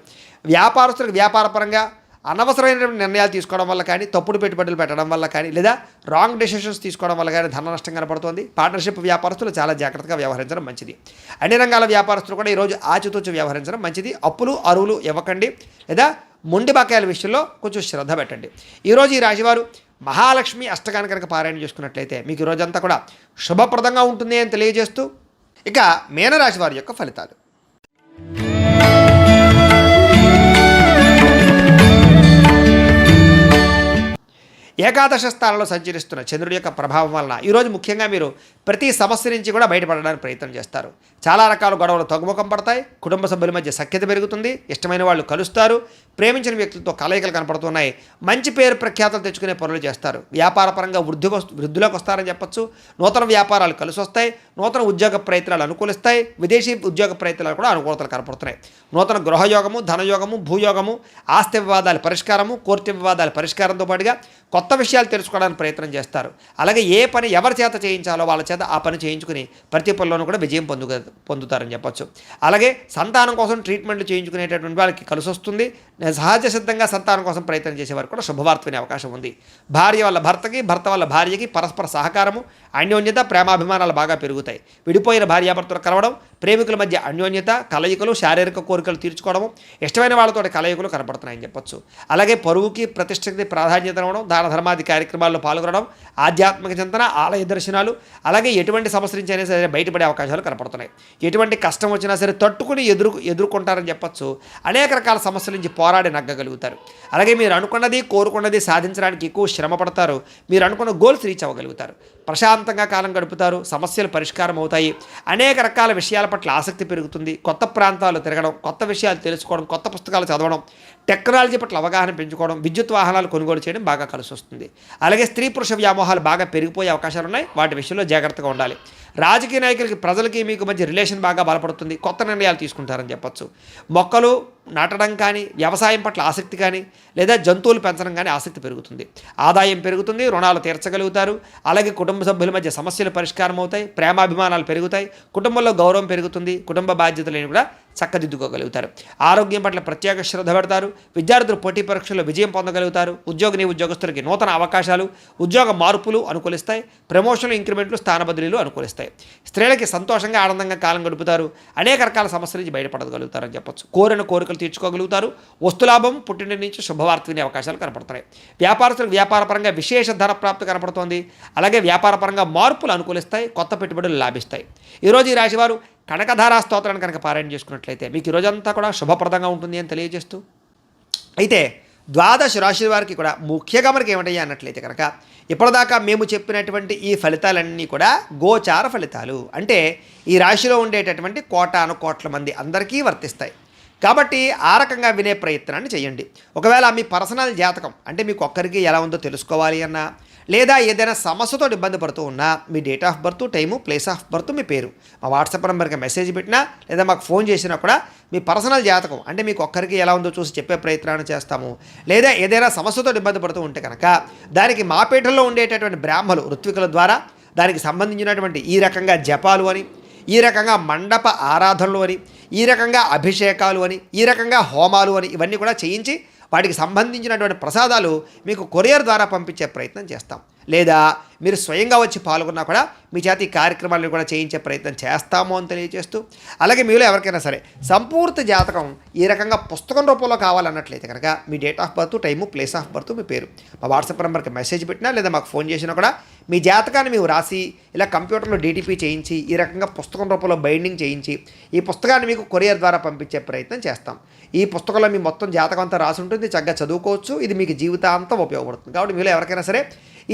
వ్యాపారస్తులకు వ్యాపారపరంగా అనవసరమైన నిర్ణయాలు తీసుకోవడం వల్ల కానీ, తప్పుడు పెట్టుబడులు పెట్టడం వల్ల కానీ, లేదా రాంగ్ డెసిషన్స్ తీసుకోవడం వల్ల కానీ ధన నష్టం కనపడుతుంది. పార్ట్నర్షిప్ వ్యాపారస్తులు చాలా జాగ్రత్తగా వ్యవహరించడం మంచిది. అన్ని రంగాల వ్యాపారస్తులు కూడా ఈరోజు ఆచితూచి వ్యవహరించడం మంచిది. అప్పులు అరువులు ఇవ్వకండి, లేదా మొండి బకాయిల విషయంలో కొంచెం శ్రద్ధ పెట్టండి. ఈరోజు ఈ రాశివారు మహాలక్ష్మి అష్టకాన్ని కనుక పారాయణ చేసుకున్నట్లయితే మీకు ఈ రోజంతా కూడా శుభప్రదంగా ఉంటుంది అని తెలియజేస్తూ, ఇక మీనరాశి వారి యొక్క ఫలితాలు. ఏకాదశ స్థానంలో సంచరిస్తున్న చంద్రుడి యొక్క ప్రభావం వలన ఈరోజు ముఖ్యంగా మీరు ప్రతి సమస్య నుంచి కూడా బయటపడడానికి ప్రయత్నం చేస్తారు. చాలా రకాల గొడవలు తగ్గుముఖం పడతాయి. కుటుంబ సభ్యుల మధ్య సఖ్యత పెరుగుతుంది. ఇష్టమైన వాళ్ళు కలుస్తారు. ప్రేమించిన వ్యక్తులతో కలయికలు కనపడుతున్నాయి. మంచి పేరు ప్రఖ్యాతలు తెచ్చుకునే పనులు చేస్తారు. వ్యాపారపరంగా వృద్ధిలోకి వస్తారని చెప్పచ్చు. నూతన వ్యాపారాలు కలిసి వస్తాయి. నూతన ఉద్యోగ ప్రయత్నాలు అనుకూలిస్తాయి. విదేశీ ఉద్యోగ ప్రయత్నాలు కూడా అనుకూలతలు కనపడుతున్నాయి. నూతన గృహయోగము, ధనయోగము, భూయోగము, ఆస్తి వివాదాల పరిష్కారము, కోర్టు వివాదాల పరిష్కారంతో పాటుగా కొత్త విషయాలు తెలుసుకోవడానికి ప్రయత్నం చేస్తారు. అలాగే ఏ పని ఎవరి చేత చేయించాలో వాళ్ళ చేత ఆ పని చేయించుకుని ప్రతి పనిలోనూ కూడా విజయం పొందుతారని చెప్పచ్చు. అలాగే సంతానం కోసం ట్రీట్మెంట్లు చేయించుకునేటటువంటి వాళ్ళకి కలిసి వస్తుంది. సహజ సిద్ధంగా సంతానం కోసం ప్రయత్నం చేసేవారు కూడా శుభవార్త వినే అవకాశం ఉంది. భార్య వల్ల భర్తకి, భర్త వల్ల భార్యకి పరస్పర సహకారము, అన్యోన్యత, ప్రేమాభిమానాలు బాగా పెరుగుతాయి. విడిపోయిన భార్యాభర్తలు కలవడం, ప్రేమికుల మధ్య అన్యోన్యత, కలయికలు, శారీరక కోరికలు తీర్చుకోవడము, ఇష్టమైన వాళ్ళతో కలయికలు కనపడుతున్నాయని చెప్పచ్చు. అలాగే పరువుకి, ప్రతిష్టకి ప్రాధాన్యత ఇవ్వడం, దాన ధర్మాది కార్యక్రమాల్లో పాల్గొనడం, ఆధ్యాత్మిక చింతన, ఆలయ దర్శనాలు, అలాగే ఎటువంటి సమస్య నుంచి అయినా సరే బయటపడే అవకాశాలు కనపడుతున్నాయి. ఎటువంటి కష్టం వచ్చినా సరే తట్టుకుని ఎదుర్కొంటారని చెప్పచ్చు. అనేక రకాల సమస్యల నుంచి పోరాడి నగ్గగలుగుతారు. అలాగే మీరు అనుకున్నది, కోరుకున్నది సాధించడానికి ఎక్కువ శ్రమ పడతారు. మీరు అనుకున్న గోల్స్ రీచ్ అవ్వగలుగుతారు. ప్రశాంతంగా కాలం గడుపుతారు. సమస్యలు పరిష్కారం అవుతాయి. అనేక రకాల విషయాల పట్ల ఆసక్తి పెరుగుతుంది. కొత్త ప్రాంతాలు తిరగడం, కొత్త విషయాలు తెలుసుకోవడం, కొత్త పుస్తకాలు చదవడం, టెక్నాలజీ పట్ల అవగాహన పెంచుకోవడం, విద్యుత్ వాహనాలు కొనుగోలు చేయడం బాగా కలిసి వస్తుంది. అలాగే స్త్రీ పురుష వ్యామోహాలు బాగా పెరిగిపోయే అవకాశాలు ఉన్నాయి. వాటి విషయంలో జాగ్రత్తగా ఉండాలి. రాజకీయ నాయకులకి, ప్రజలకి మీకు మధ్య రిలేషన్ బాగా బలపడుతుంది. కొత్త నిర్ణయాలు తీసుకుంటారని చెప్పచ్చు. మొక్కలు నాటడం కానీ, వ్యవసాయం పట్ల ఆసక్తి కానీ, లేదా జంతువులు పెంచడం కానీ ఆసక్తి పెరుగుతుంది. ఆదాయం పెరుగుతుంది. రుణాలు తీర్చగలుగుతారు. అలాగే కుటుంబ సభ్యుల మధ్య సమస్యలు పరిష్కారం అవుతాయి. ప్రేమాభిమానాలు పెరుగుతాయి. కుటుంబంలో గౌరవం పెరుగుతుంది. కుటుంబ బాధ్యతలను కూడా చక్కదిద్దుకోగలుగుతారు. ఆరోగ్యం పట్ల ప్రత్యేక శ్రద్ధ పెడతారు. విద్యార్థులు పోటీ పరీక్షల్లో విజయం పొందగలుగుతారు. ఉద్యోగస్తులకి నూతన అవకాశాలు, ఉద్యోగ మార్పులు అనుకూలిస్తాయి. ప్రమోషన్లు, ఇంక్రిమెంట్లు, స్థాన బదిలీలు అనుకూలిస్తాయి. స్త్రీలకి సంతోషంగా, ఆనందంగా కాలం గడుపుతారు. అనేక రకాల సమస్యల నుంచి బయటపడగలుగుతారని చెప్పచ్చు. కోరిన కోరికలు తీర్చుకోగలుగుతారు. వస్తులాభం, పుట్టిన నుంచి శుభవార్త వినే అవకాశాలు కనపడుతున్నాయి. వ్యాపారస్తులకు వ్యాపారపరంగా విశేష ధన ప్రాప్తి కనపడుతోంది. అలాగే వ్యాపారపరంగా మార్పులు అనుకూలిస్తాయి. కొత్త పెట్టుబడులు లాభిస్తాయి. ఈరోజు ఈ రాశివారు కనకధారా స్తోత్రాన్ని కనుక పారాయణ చేసుకున్నట్లయితే మీకు ఈ రోజంతా కూడా శుభప్రదంగా ఉంటుంది అని తెలియజేస్తూ, అయితే ద్వాదశ రాశి వారికి కూడా ముఖ్యంగా మనకి ఏమిటయ్యా అన్నట్లయితే కనుక ఇప్పటిదాకా మేము చెప్పినటువంటి ఈ ఫలితాలన్నీ కూడా గోచార ఫలితాలు. అంటే ఈ రాశిలో ఉండేటటువంటి కోటాను కోట్ల మంది అందరికీ వర్తిస్తాయి. కాబట్టి ఆ రకంగా వినే ప్రయత్నాన్ని చేయండి. ఒకవేళ మీ పర్సనల్ జాతకం అంటే మీకు ఒక్కరికి ఎలా ఉందో తెలుసుకోవాలి అన్నా, లేదా ఏదైనా సమస్యతో ఇబ్బంది పడుతూ ఉన్నా మీ date of birth, time, place of birth, మీ పేరు మా వాట్సాప్ నెంబర్కి మెసేజ్ పెట్టినా లేదా మాకు ఫోన్ చేసినా కూడా మీ పర్సనల్ జాతకం అంటే మీకు ఒక్కరికి ఎలా ఉందో చూసి చెప్పే ప్రయత్నాన్ని చేస్తాము. లేదా ఏదైనా సమస్యతో ఇబ్బంది పడుతూ ఉంటే కనుక దానికి మా పీఠంలో ఉండేటటువంటి బ్రాహ్మలు, ఋత్వికుల ద్వారా దానికి సంబంధించినటువంటి ఈ రకంగా జపాలు అని, ఈ రకంగా మండప ఆరాధనలు అని, ఈ రకంగా అభిషేకాలు అని, ఈ రకంగా హోమాలు అని ఇవన్నీ కూడా చేయించి వాటికి సంబంధించినటువంటి ప్రసాదాలు మీకు కొరియర్ ద్వారా పంపించే ప్రయత్నం చేస్తాం. లేదా మీరు స్వయంగా వచ్చి పాల్గొన్నా కూడా మీ చేత ఈ కార్యక్రమాలను కూడా చేయించే ప్రయత్నం చేస్తాము అని తెలియజేస్తూ, అలాగే మీలో ఎవరికైనా సరే సంపూర్తి జాతకం ఈ రకంగా పుస్తకం రూపంలో కావాలన్నట్లయితే కనుక మీ date of birth, time, place of birth, మీ పేరు మా వాట్సాప్ నెంబర్కి మెసేజ్ పెట్టినా లేదా మాకు ఫోన్ చేసినా కూడా మీ జాతకాన్ని మేము రాసి ఇలా కంప్యూటర్లో డీటీపీ చేయించి ఈ రకంగా పుస్తకం రూపంలో బైండింగ్ చేయించి ఈ పుస్తకాన్ని మీకు కొరియర్ ద్వారా పంపించే ప్రయత్నం చేస్తాం. ఈ పుస్తకంలో మీ మొత్తం జాతకం అంతా రాసి ఉంటుంది, చక్కగా చదువుకోవచ్చు. ఇది మీకు జీవితాంతం ఉపయోగపడుతుంది. కాబట్టి మీలో ఎవరికైనా సరే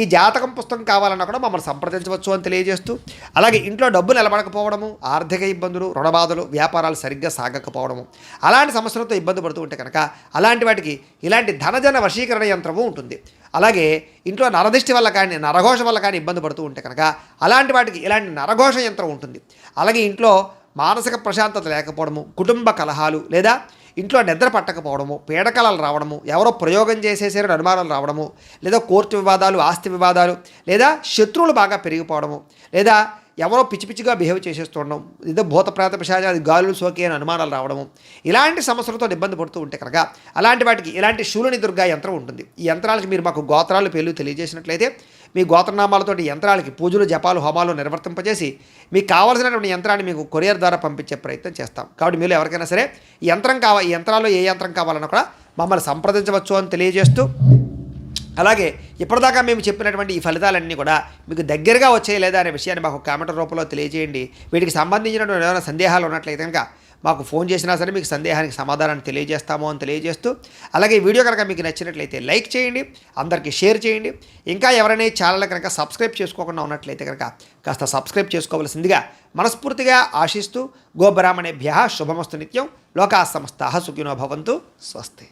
ఈ జాతకం పుస్తకం కావాలన్నా కూడా మమ్మల్ని సంప్రదించవచ్చు అని తెలియజేస్తూ, అలాగే ఇంట్లో డబ్బు నిలబడకపోవడము, ఆర్థిక ఇబ్బందులు, రుణబాధలు, వ్యాపారాలు సరిగ్గా సాగకపోవడము, అలాంటి సమస్యలతో ఇబ్బంది పడుతూ ఉంటే కనుక అలాంటి వాటికి ఇలాంటి ధనజన వశీకరణ యంత్రము ఉంటుంది. అలాగే ఇంట్లో నరదిష్టి వల్ల కానీ నరఘోష వల్ల కానీ ఇబ్బంది పడుతూ ఉంటే కనుక అలాంటి వాటికి ఇలాంటి నరఘోష యంత్రం ఉంటుంది. అలాగే ఇంట్లో మానసిక ప్రశాంతత లేకపోవడము, కుటుంబ కలహాలు లేదా ఇంట్లో నిద్ర పట్టకపోవడము, పీడకలలు రావడము, ఎవరో ప్రయోగం చేసేసారని అనుమానాలు రావడము, లేదా కోర్టు వివాదాలు, ఆస్తి వివాదాలు, లేదా శత్రువులు బాగా పెరిగిపోవడము, లేదా ఎవరో పిచ్చి పిచ్చిగా బిహేవ్ చేసేస్తుండడం, లేదా భూత ప్రేత పిశాచాది గాలులు సోకి అని అనుమానాలు రావడము, ఇలాంటి సమస్యలతో ఇబ్బంది పడుతూ ఉంటే కనుక అలాంటి వాటికి ఇలాంటి శూలిని దుర్గా యంత్రం ఉంటుంది. ఈ యంత్రాలకి మీరు మాకు గోత్రాలు పేర్లు తెలియజేసినట్లయితే మీ గోత్రనామాలతోటి యంత్రాలకి పూజలు, జపాలు, హోమాలు నిర్వర్తింపజేసి మీకు కావాల్సినటువంటి యంత్రాన్ని మీకు కొరియర్ ద్వారా పంపించే ప్రయత్నం చేస్తాం. కాబట్టి మీరు ఎవరికైనా సరే ఈ యంత్రాల్లో ఏ యంత్రం కావాలన్నా కూడా మమ్మల్ని సంప్రదించవచ్చు అని తెలియజేస్తూ, అలాగే ఇప్పటిదాకా మేము చెప్పినటువంటి ఈ ఫలితాలన్నీ కూడా మీకు దగ్గరగా వచ్చాయి లేదా అనే విషయాన్ని మాకు కామెంట్ రూపంలో తెలియజేయండి. వీటికి సంబంధించినటువంటి ఏమైనా సందేహాలు ఉన్నట్లయితే కనుక మాకు ఫోన్ చేసినా సరే మీకు సందేహానికి సమాధానాన్ని తెలియజేస్తాము అని తెలియజేస్తూ, అలాగే ఈ వీడియో కనుక మీకు నచ్చినట్లయితే లైక్ చేయండి, అందరికీ షేర్ చేయండి. ఇంకా ఎవరైనా ఛానల్ కనుక సబ్స్క్రైబ్ చేసుకోకుండా ఉన్నట్లయితే కనుక కాస్త సబ్స్క్రైబ్ చేసుకోవాల్సిందిగా మనస్ఫూర్తిగా ఆశిస్తూ, గోబ్రాహ్మణేభ్యః శుభమస్తు నిత్యం. లోకాః సమస్తాః సుఖినో భవంతు. స్వస్తి.